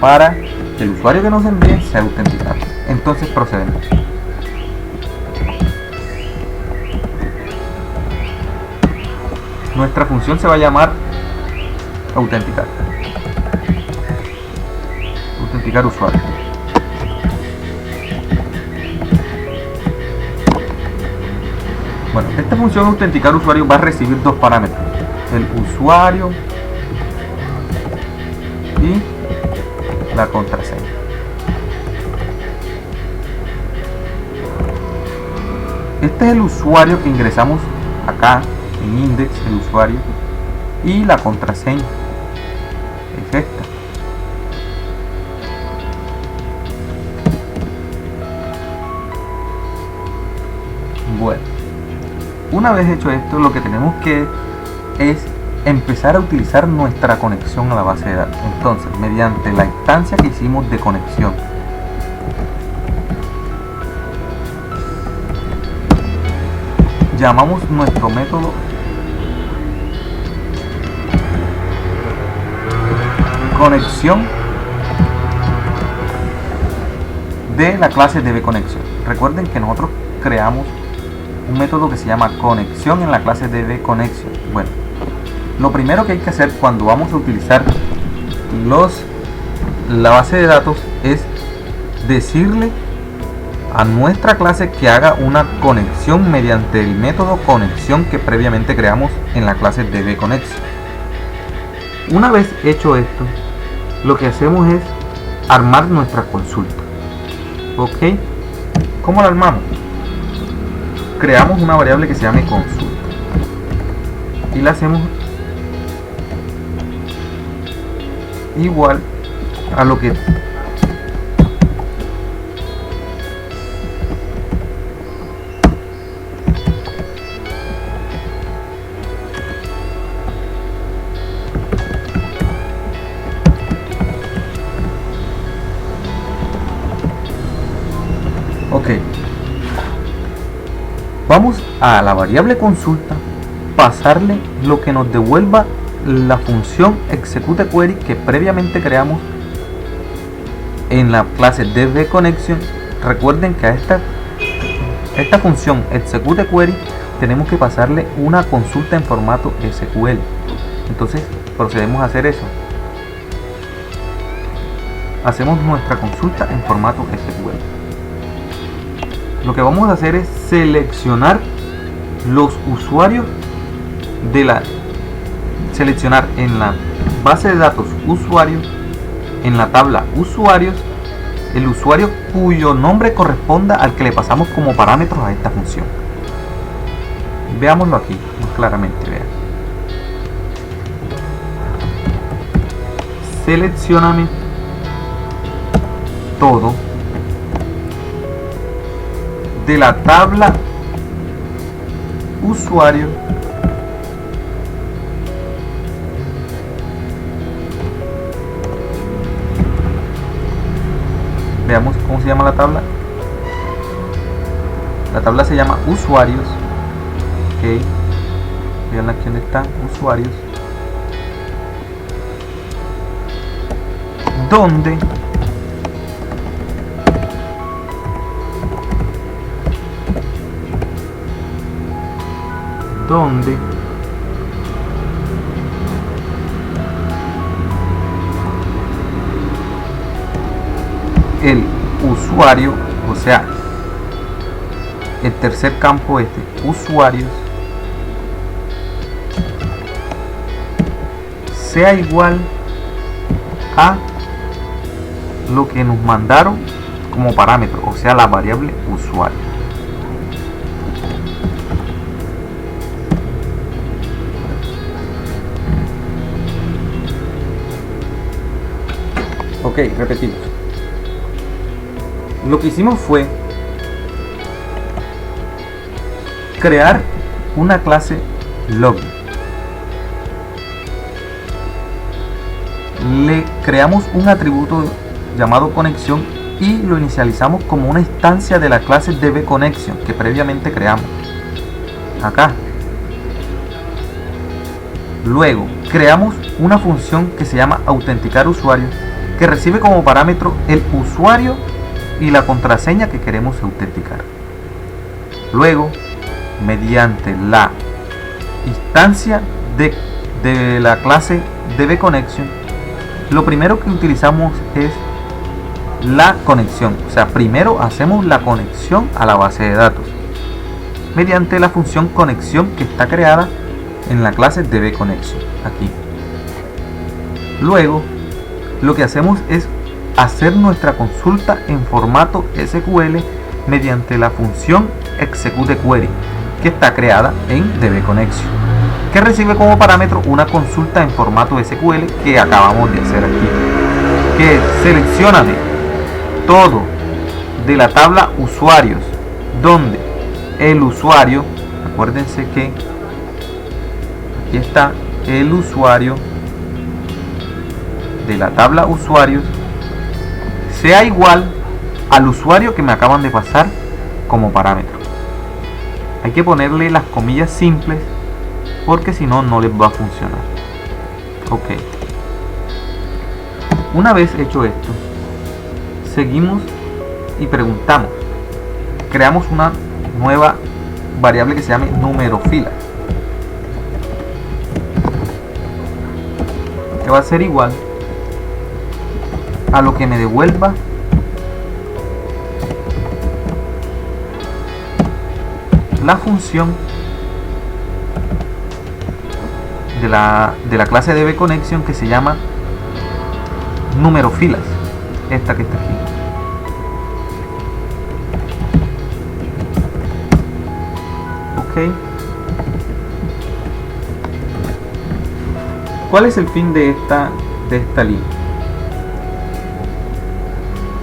para que el usuario que nos envíe sea autenticado. Entonces procedemos. Nuestra función se va a llamar autenticar usuario. Bueno, esta función autenticar usuario va a recibir dos parámetros: el usuario y la contraseña. Este es el usuario que ingresamos acá en index, el usuario, y la contraseña es esta. Bueno, una vez hecho esto, lo que tenemos que es empezar a utilizar nuestra conexión a la base de datos. Entonces, mediante la instancia que hicimos de conexión, llamamos nuestro método conexión de la clase DBConnection. Recuerden que nosotros creamos un método que se llama conexión en la clase DBConnection. Bueno, lo primero que hay que hacer cuando vamos a utilizar la base de datos es decirle a nuestra clase que haga una conexión mediante el método conexión que previamente creamos en la clase DBConnection. Una vez hecho esto, lo que hacemos es armar nuestra consulta. Ok, ¿cómo la armamos? Creamos una variable que se llame consulta y la hacemos igual a lo que vamos a la variable consulta, pasarle lo que nos devuelva la función execute query que previamente creamos en la clase DBConnection. Recuerden que a esta función execute query tenemos que pasarle una consulta en formato SQL. Entonces procedemos a hacer eso. Hacemos nuestra consulta en formato SQL. Lo que vamos a hacer es seleccionar los usuarios seleccionar en la base de datos usuarios, en la tabla usuarios, el usuario cuyo nombre corresponda al que le pasamos como parámetros a esta función. Veámoslo aquí más claramente. Vean. Seleccioname todo de la tabla usuario veamos cómo se llama la tabla. La tabla se llama usuarios. Ok, vean aquí donde está usuarios, donde el usuario, o sea, el tercer campo usuarios, sea igual a lo que nos mandaron como parámetro, o sea, la variable usuario. Ok, repetimos. Lo que hicimos fue crear una clase login. Le creamos un atributo llamado conexión y lo inicializamos como una instancia de la clase dbConnection que previamente creamos acá. Luego creamos una función que se llama autenticar usuario, que recibe como parámetro el usuario y la contraseña que queremos autenticar. Luego, mediante la instancia de la clase dbConnection, lo primero que utilizamos es la conexión. O sea, primero hacemos la conexión a la base de datos mediante la función conexión que está creada en la clase dbConnection aquí. Luego, lo que hacemos es hacer nuestra consulta en formato SQL mediante la función executeQuery que está creada en dbConnection, que recibe como parámetro una consulta en formato SQL que acabamos de hacer aquí, que selecciona de todo de la tabla usuarios, donde el usuario, acuérdense que aquí está el usuario de la tabla usuarios, sea igual al usuario que me acaban de pasar como parámetro. Hay que ponerle las comillas simples porque si no, no les va a funcionar. Ok, una vez hecho esto, seguimos y preguntamos, creamos una nueva variable que se llame número fila, que va a ser igual a lo que me devuelva la función de la clase dbConnection que se llama número filas, esta que está aquí. Ok, ¿cuál es el fin de esta línea?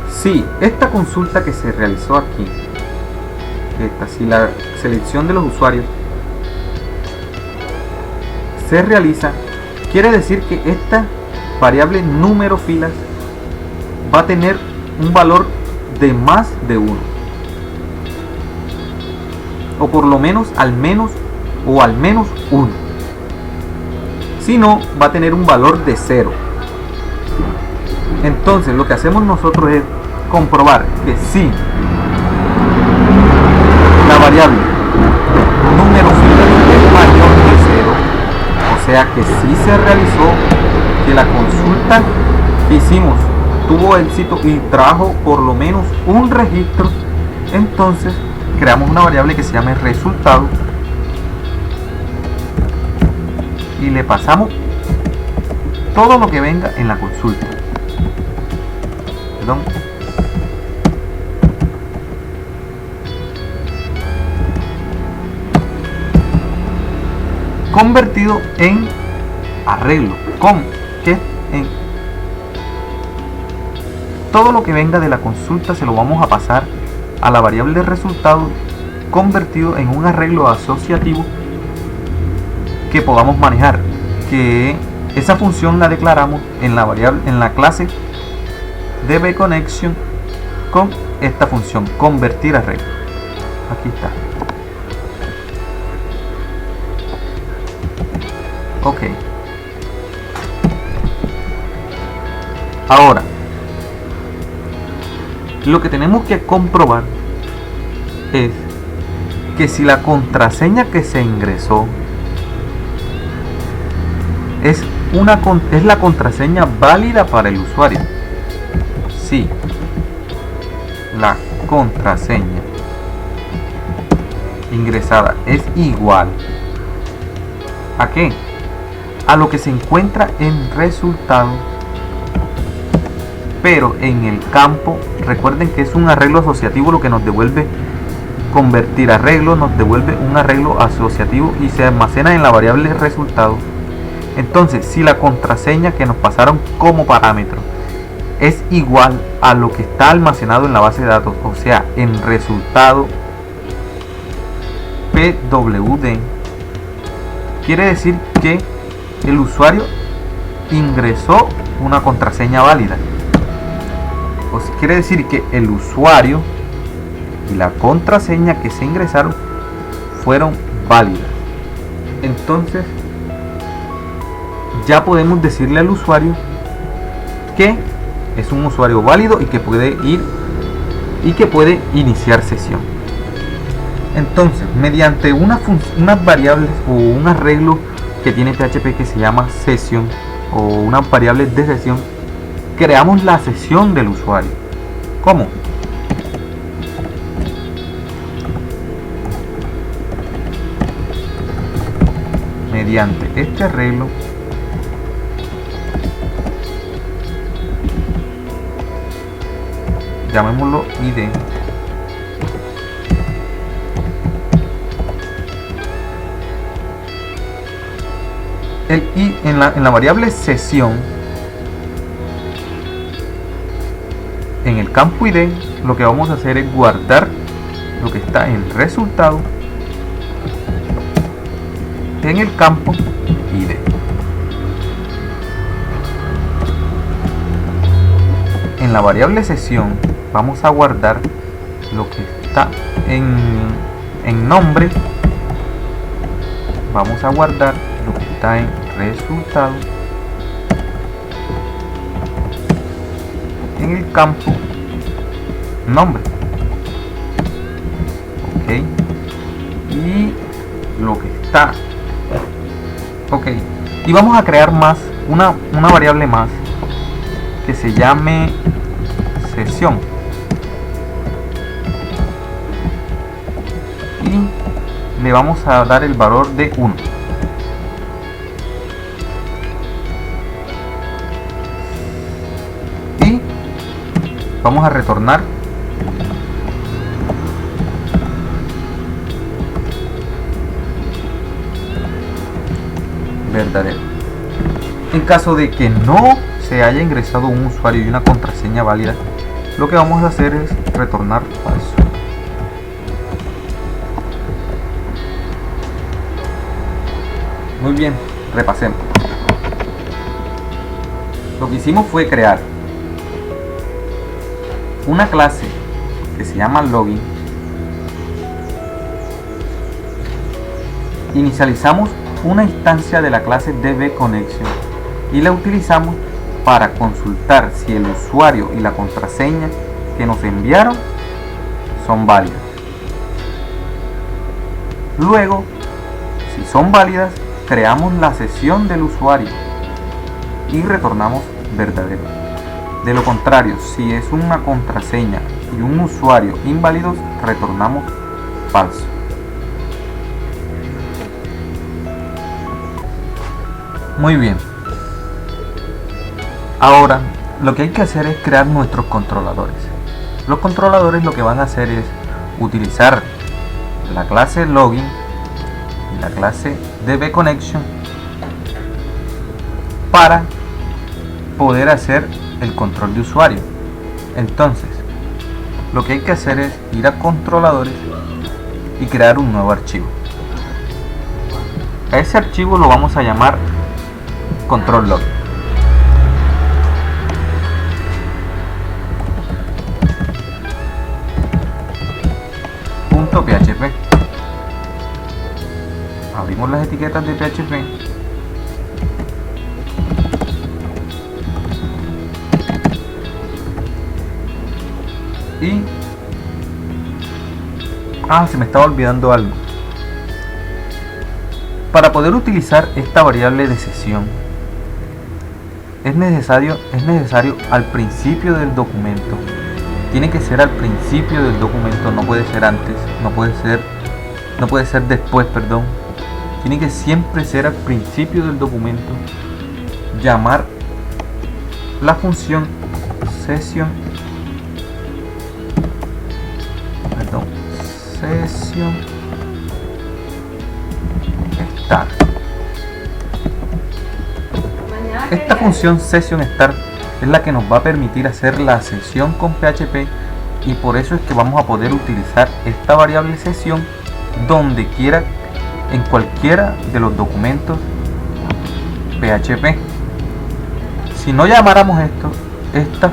Si esta consulta que se realizó aquí, si la selección de los usuarios se realiza, quiere decir que esta variable número filas va a tener un valor de más de 1, o por lo menos al menos 1. Si no, va a tener un valor de 0. Entonces lo que hacemos nosotros es comprobar que si la variable número filas es mayor de 0, o sea que sí se realizó, que la consulta que hicimos tuvo éxito y trajo por lo menos un registro, entonces creamos una variable que se llame resultado y le pasamos todo lo que venga en la consulta. Perdón. Convertido en arreglo, en todo lo que venga de la consulta se lo vamos a pasar a la variable resultado convertido en un arreglo asociativo que podamos manejar, que esa función la declaramos en la clase DBConnection con esta función convertir arreglo. Aquí está. Ok. Ahora, lo que tenemos que comprobar es que si la contraseña que se ingresó es la contraseña válida para el usuario. Si la contraseña ingresada es igual ¿a qué? A lo que se encuentra en resultado, pero en el campo, recuerden que es un arreglo asociativo lo que nos devuelve convertir arreglo, nos devuelve un arreglo asociativo y se almacena en la variable resultado. Entonces, si la contraseña que nos pasaron como parámetro es igual a lo que está almacenado en la base de datos, o sea, en resultado PWD, quiere decir que el usuario ingresó una contraseña válida. O sea, quiere decir que el usuario y la contraseña que se ingresaron fueron válidas. Entonces, ya podemos decirle al usuario que es un usuario válido y que puede ir y que puede iniciar sesión. Entonces, mediante unas variables o un arreglo que tiene PHP que se llama session o unas variables de sesión, creamos la sesión del usuario. ¿Cómo? Mediante este arreglo llamémoslo ID, en la variable sesión, en el campo ID, lo que vamos a hacer es guardar lo que está en resultado en el campo ID. En la variable sesión vamos a guardar lo que está en nombre, vamos a guardar lo que está en resultado en el campo nombre. Ok, y lo que está ok, y vamos a crear más una variable más que se llame sesión y le vamos a dar el valor de 1. Y vamos a retornar verdadero. En caso de que no se haya ingresado un usuario y una contraseña válida, lo que vamos a hacer es retornar falso. Muy bien, repasemos. Lo que hicimos fue crear una clase que se llama login. Inicializamos una instancia de la clase DBConnection y la utilizamos para consultar si el usuario y la contraseña que nos enviaron son válidas. Luego, si son válidas, creamos la sesión del usuario y retornamos verdadero. De lo contrario, si es una contraseña y un usuario inválidos, retornamos falso. Muy bien. Ahora, lo que hay que hacer es crear nuestros controladores. Los controladores lo que van a hacer es utilizar la clase login y la clase DBConnection para poder hacer el control de usuario. Entonces, lo que hay que hacer es ir a controladores y crear un nuevo archivo. A ese archivo lo vamos a llamar control log. .php. Abrimos las etiquetas de PHP y se me estaba olvidando algo. Para poder utilizar esta variable de sesión es necesario al principio del documento. Tiene que ser al principio del documento, no puede ser antes, no puede ser después, perdón. Tiene que siempre ser al principio del documento. Llamar la función session start. Esta función session start es la que nos va a permitir hacer la sesión con PHP, y por eso es que vamos a poder utilizar esta variable sesión donde quiera, en cualquiera de los documentos PHP. Si no llamáramos esta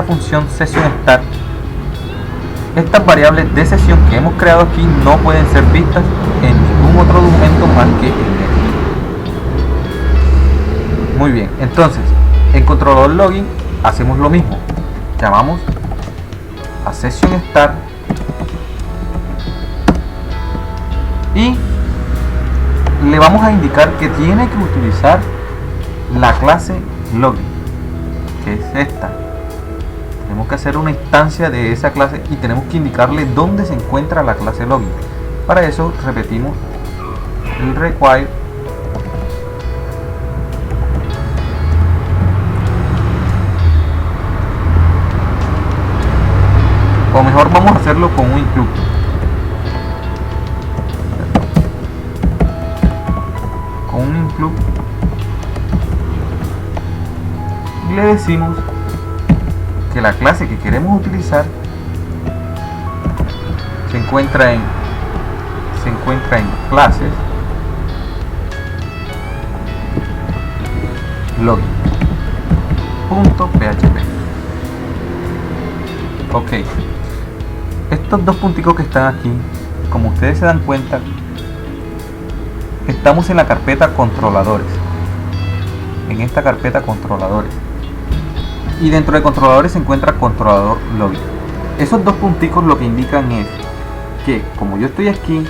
función session start, estas variables de sesión que hemos creado aquí no pueden ser vistas en ningún otro documento más que en este. Muy bien, entonces en controlador login hacemos lo mismo. Llamamos a session start y le vamos a indicar que tiene que utilizar la clase login, que es esta. Tenemos que hacer una instancia de esa clase y tenemos que indicarle dónde se encuentra la clase login. Para eso repetimos el require o mejor vamos a hacerlo con un include. Con un include y le decimos que la clase que queremos utilizar se encuentra en clases login.php. Ok, estos dos punticos que están aquí, como ustedes se dan cuenta, estamos en la carpeta controladores, en esta carpeta controladores, y dentro de controladores se encuentra controlador login. Esos dos punticos lo que indican es que, como yo estoy aquí,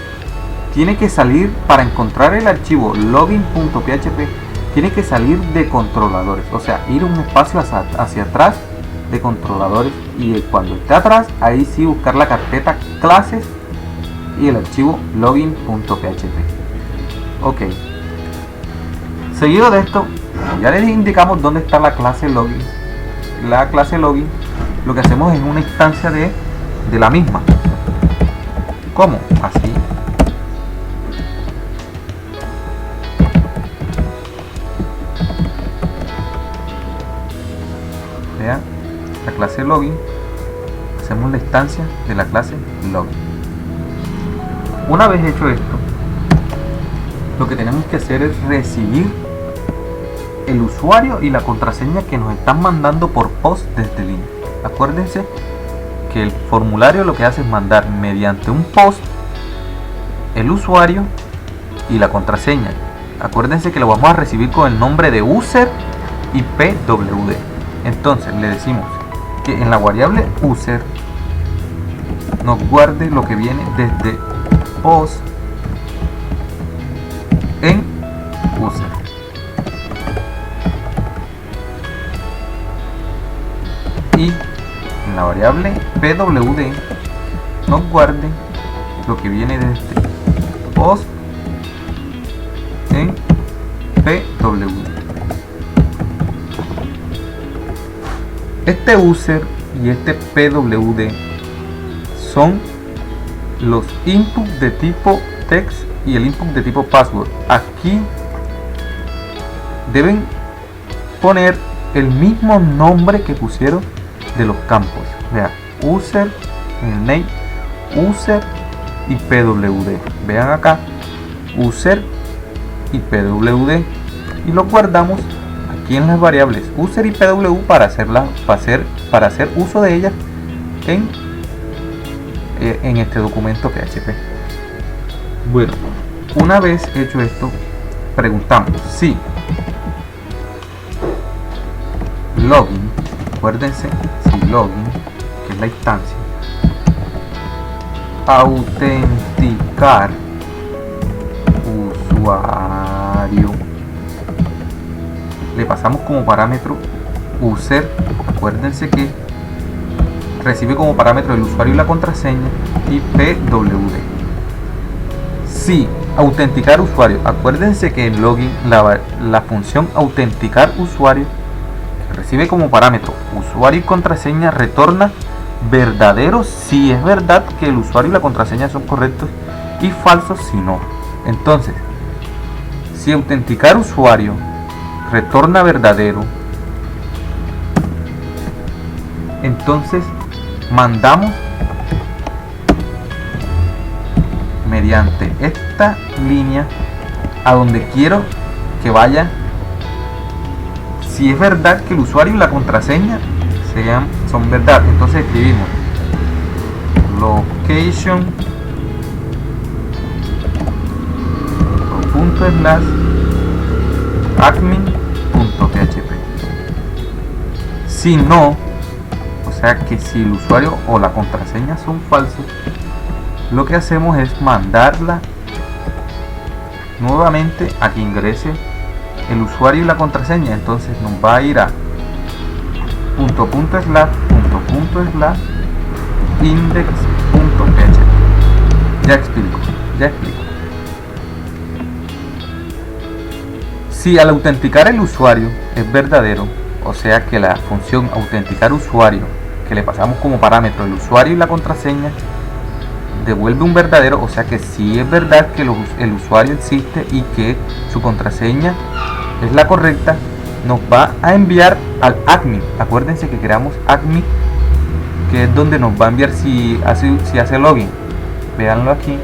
tiene que salir, para encontrar el archivo login.php, tiene que salir de controladores, o sea, ir un espacio hacia atrás de controladores, y cuando esté atrás, ahí sí buscar la carpeta clases y el archivo login.php. Ok, seguido de esto, ya les indicamos dónde está la clase login. La clase login, lo que hacemos es una instancia de la misma. ¿Cómo? Así. Vean, la clase login, hacemos la instancia de la clase login. Una vez hecho esto, lo que tenemos que hacer es recibir el usuario y la contraseña que nos están mandando por post desde línea. Acuérdense que el formulario lo que hace es mandar mediante un post el usuario y la contraseña. Acuérdense que lo vamos a recibir con el nombre de user y pwd. Entonces le decimos que en la variable user nos guarde lo que viene desde post en user. Y en la variable pwd nos guarde lo que viene de este post en pwd. Este user y este pwd son los inputs de tipo text y el input de tipo password. Aquí deben poner el mismo nombre que pusieron de los campos. Vea, user, en el name, user y pwd. Vean acá, user y pwd, y lo guardamos aquí en las variables user y pw para hacer uso de ellas en este documento PHP. Bueno, una vez hecho esto, preguntamos si login, acuérdense, si login, que es la instancia, autenticar usuario, le pasamos como parámetro user, acuérdense que recibe como parámetro el usuario y la contraseña, y pwd. Si autenticar usuario, acuérdense que en login la función autenticar usuario recibe como parámetro usuario y contraseña, retorna verdadero si es verdad que el usuario y la contraseña son correctos, y falso si no. Entonces, si autenticar usuario retorna verdadero, entonces mandamos mediante esta línea a donde quiero que vaya si es verdad que el usuario y la contraseña son verdad. Entonces escribimos location /admin.php. Si no, o sea que si el usuario o la contraseña son falsos, lo que hacemos es mandarla nuevamente a que ingrese el usuario y la contraseña. Entonces nos va a ir a index.php. Ya explico. Si al autenticar el usuario es verdadero, o sea que la función autenticar usuario, que le pasamos como parámetro el usuario y la contraseña, devuelve un verdadero, o sea que si es verdad que el usuario existe y que su contraseña es la correcta, nos va a enviar al admin. Acuérdense que creamos admin, que es donde nos va a enviar si hace login. Véanlo aquí.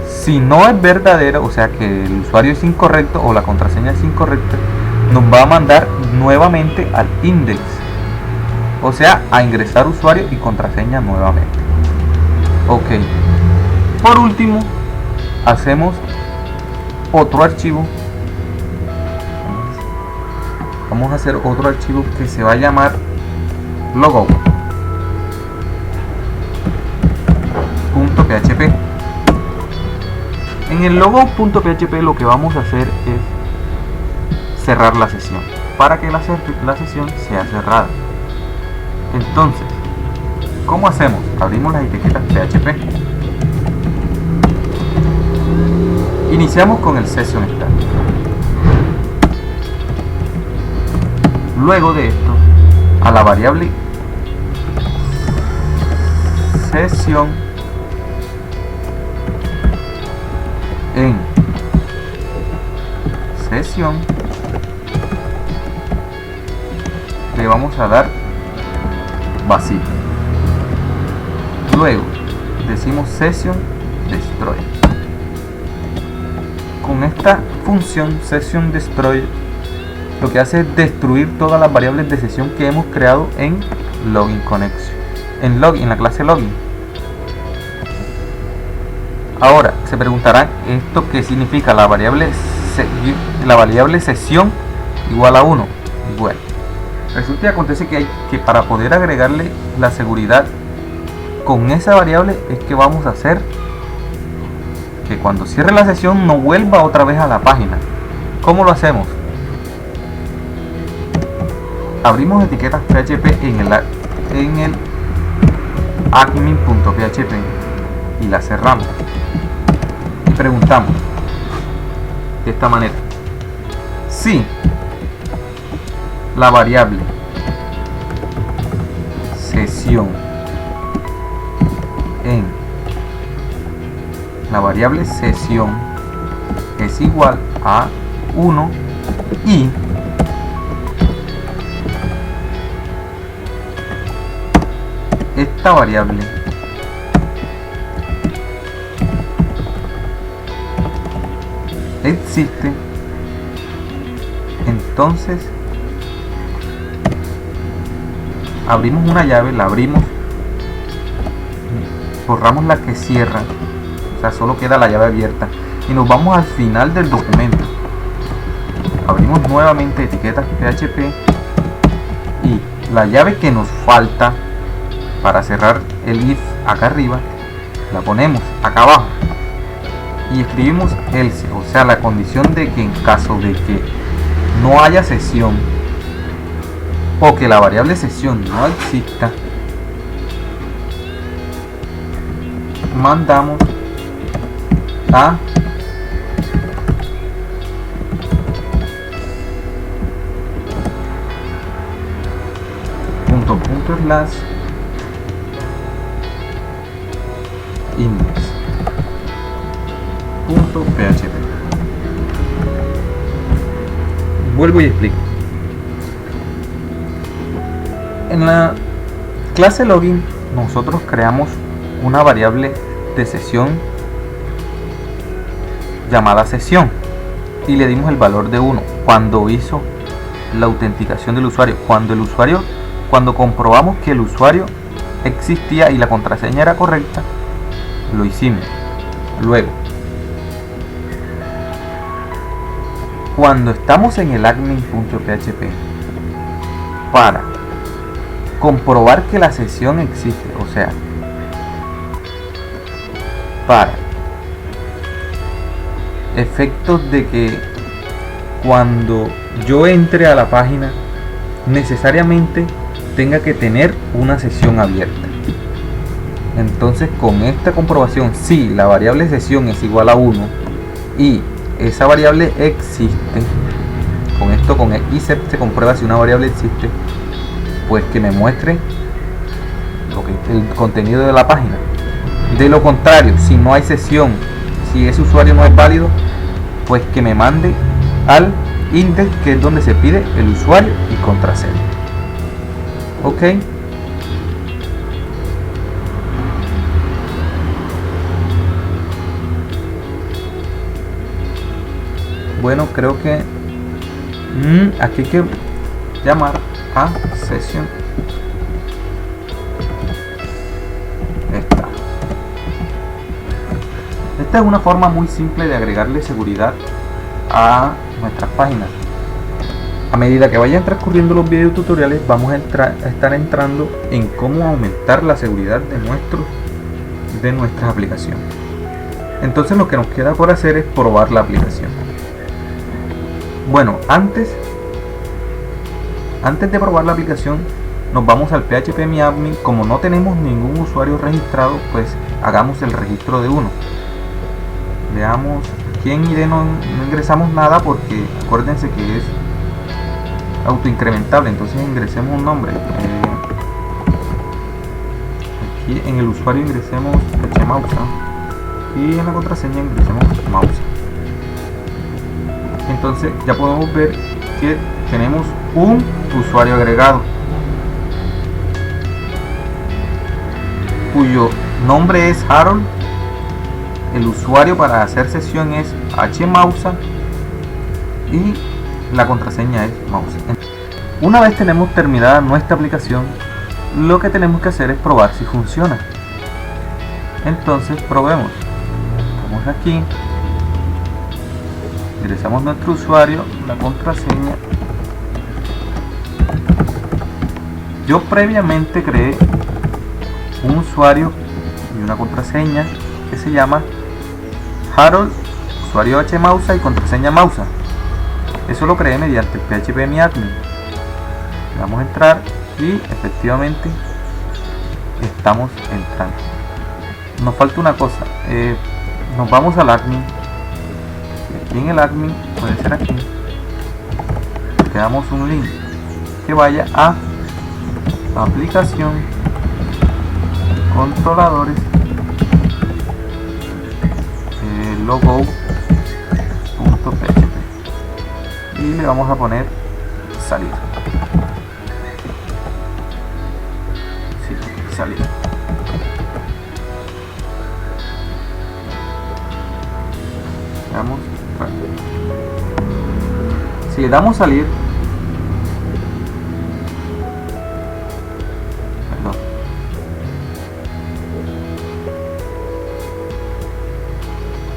Si no es verdadero, o sea que el usuario es incorrecto o la contraseña es incorrecta, nos va a mandar nuevamente al index, o sea, a ingresar usuario y contraseña nuevamente. Ok. Por último, hacemos otro archivo. Vamos a hacer otro archivo que se va a llamar logout.php. En el logout.php lo que vamos a hacer es cerrar la sesión para que la sesión sea cerrada. Entonces, ¿cómo hacemos? Abrimos las etiquetas PHP. Iniciamos con el session start. Luego de esto, a la variable sesión en sesión le vamos a dar vacío. Luego decimos session destroy. Con esta función session destroy lo que hace es destruir todas las variables de sesión que hemos creado en login connection, en la clase login. Ahora se preguntarán, ¿esto qué significa? La variable sesión igual a 1. Bueno, resulta y acontece que para poder agregarle la seguridad con esa variable es que vamos a hacer que cuando cierre la sesión no vuelva otra vez a la página. ¿Cómo lo hacemos? Abrimos etiquetas PHP en el admin.php y la cerramos y preguntamos de esta manera: si la variable sesión en la variable sesión es igual a 1 y esta variable existe, entonces abrimos una llave, la abrimos, borramos la que cierra, o sea, solo queda la llave abierta, y nos vamos al final del documento. Abrimos nuevamente etiquetas PHP y la llave que nos falta para cerrar el if acá arriba la ponemos acá abajo y escribimos else, o sea, la condición de que en caso de que no haya sesión o que la variable sesión no exista, mandamos a punto slash index punto php. Vuelvo y explico. En la clase login nosotros creamos una variable de sesión llamada sesión y le dimos el valor de 1 cuando hizo la autenticación del usuario, cuando comprobamos que el usuario existía y la contraseña era correcta, lo hicimos. Luego, cuando estamos en el admin.php para comprobar que la sesión existe, o sea, para efectos de que cuando yo entre a la página necesariamente tenga que tener una sesión abierta. Entonces, con esta comprobación, si la variable sesión es igual a 1 y esa variable existe, con el ISEP se comprueba si una variable existe, pues que me muestre el contenido de la página. De lo contrario, si no hay sesión, si ese usuario no es válido, pues que me mande al index, que es donde se pide el usuario y contraseña. Ok. Bueno, creo que aquí hay que llamar a sesión. Esta es una forma muy simple de agregarle seguridad a nuestras páginas. A medida que vayan transcurriendo los videos tutoriales, vamos a estar entrando en cómo aumentar la seguridad de nuestras aplicaciones. Entonces lo que nos queda por hacer es probar la aplicación. Bueno, antes de probar la aplicación, nos vamos al PHP Mi Admin. Como no tenemos ningún usuario registrado, pues hagamos el registro de uno. Veamos, aquí en ID no ingresamos nada porque acuérdense que es autoincrementable, entonces ingresemos un nombre. Aquí en el usuario ingresemos hmausa y en la contraseña ingresemos mausa. Entonces ya podemos ver que tenemos un usuario agregado cuyo nombre es Harold. El usuario para hacer sesión es hmausa y la contraseña es mausa. Una vez tenemos terminada nuestra aplicación, lo que tenemos que hacer es probar si funciona. Entonces probemos. Vamos aquí, ingresamos nuestro usuario, la contraseña. Yo previamente creé un usuario y una contraseña que se llama Harold, usuario hmausa y contraseña mausa. Eso lo creé mediante PHP Mi Admin. Vamos a entrar y efectivamente estamos entrando. Nos falta una cosa. Nos vamos al admin. Aquí en el admin, puede ser aquí, le damos un link que vaya a aplicación, controladores, logo.php y le vamos a poner salir. Sí, salir. Veamos. Si le damos salir, perdón,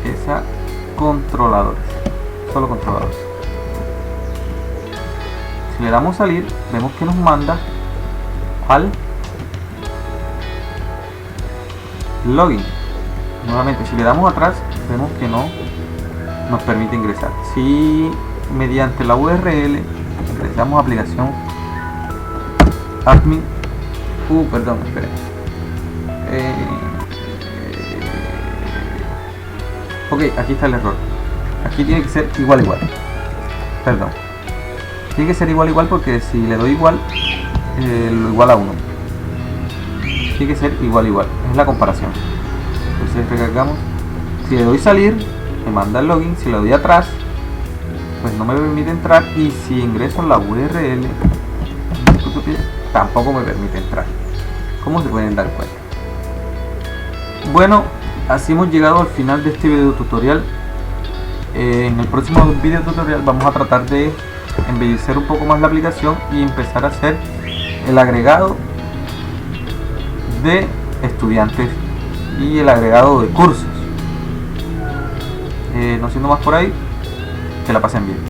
esa controladores, solo controladores. Si le damos salir, vemos que nos manda al login. Nuevamente, si le damos atrás, vemos que no nos permite ingresar. Si mediante la URL ingresamos a aplicación admin, perdón, esperen. Ok, aquí está el error. Aquí tiene que ser igual perdón, tiene que ser igual porque si le doy igual, lo igual a 1. Tiene que ser igual, es la comparación. Entonces recargamos. Si le doy salir, me manda el login. Si le doy atrás, pues no me permite entrar. Y si ingreso a la URL, tampoco me permite entrar. ¿Cómo se pueden dar cuenta? Bueno, así hemos llegado al final de este video tutorial. En el próximo video tutorial vamos a tratar de embellecer un poco más la aplicación y empezar a hacer el agregado de estudiantes y el agregado de cursos. No siendo más por ahí, que la pasen bien.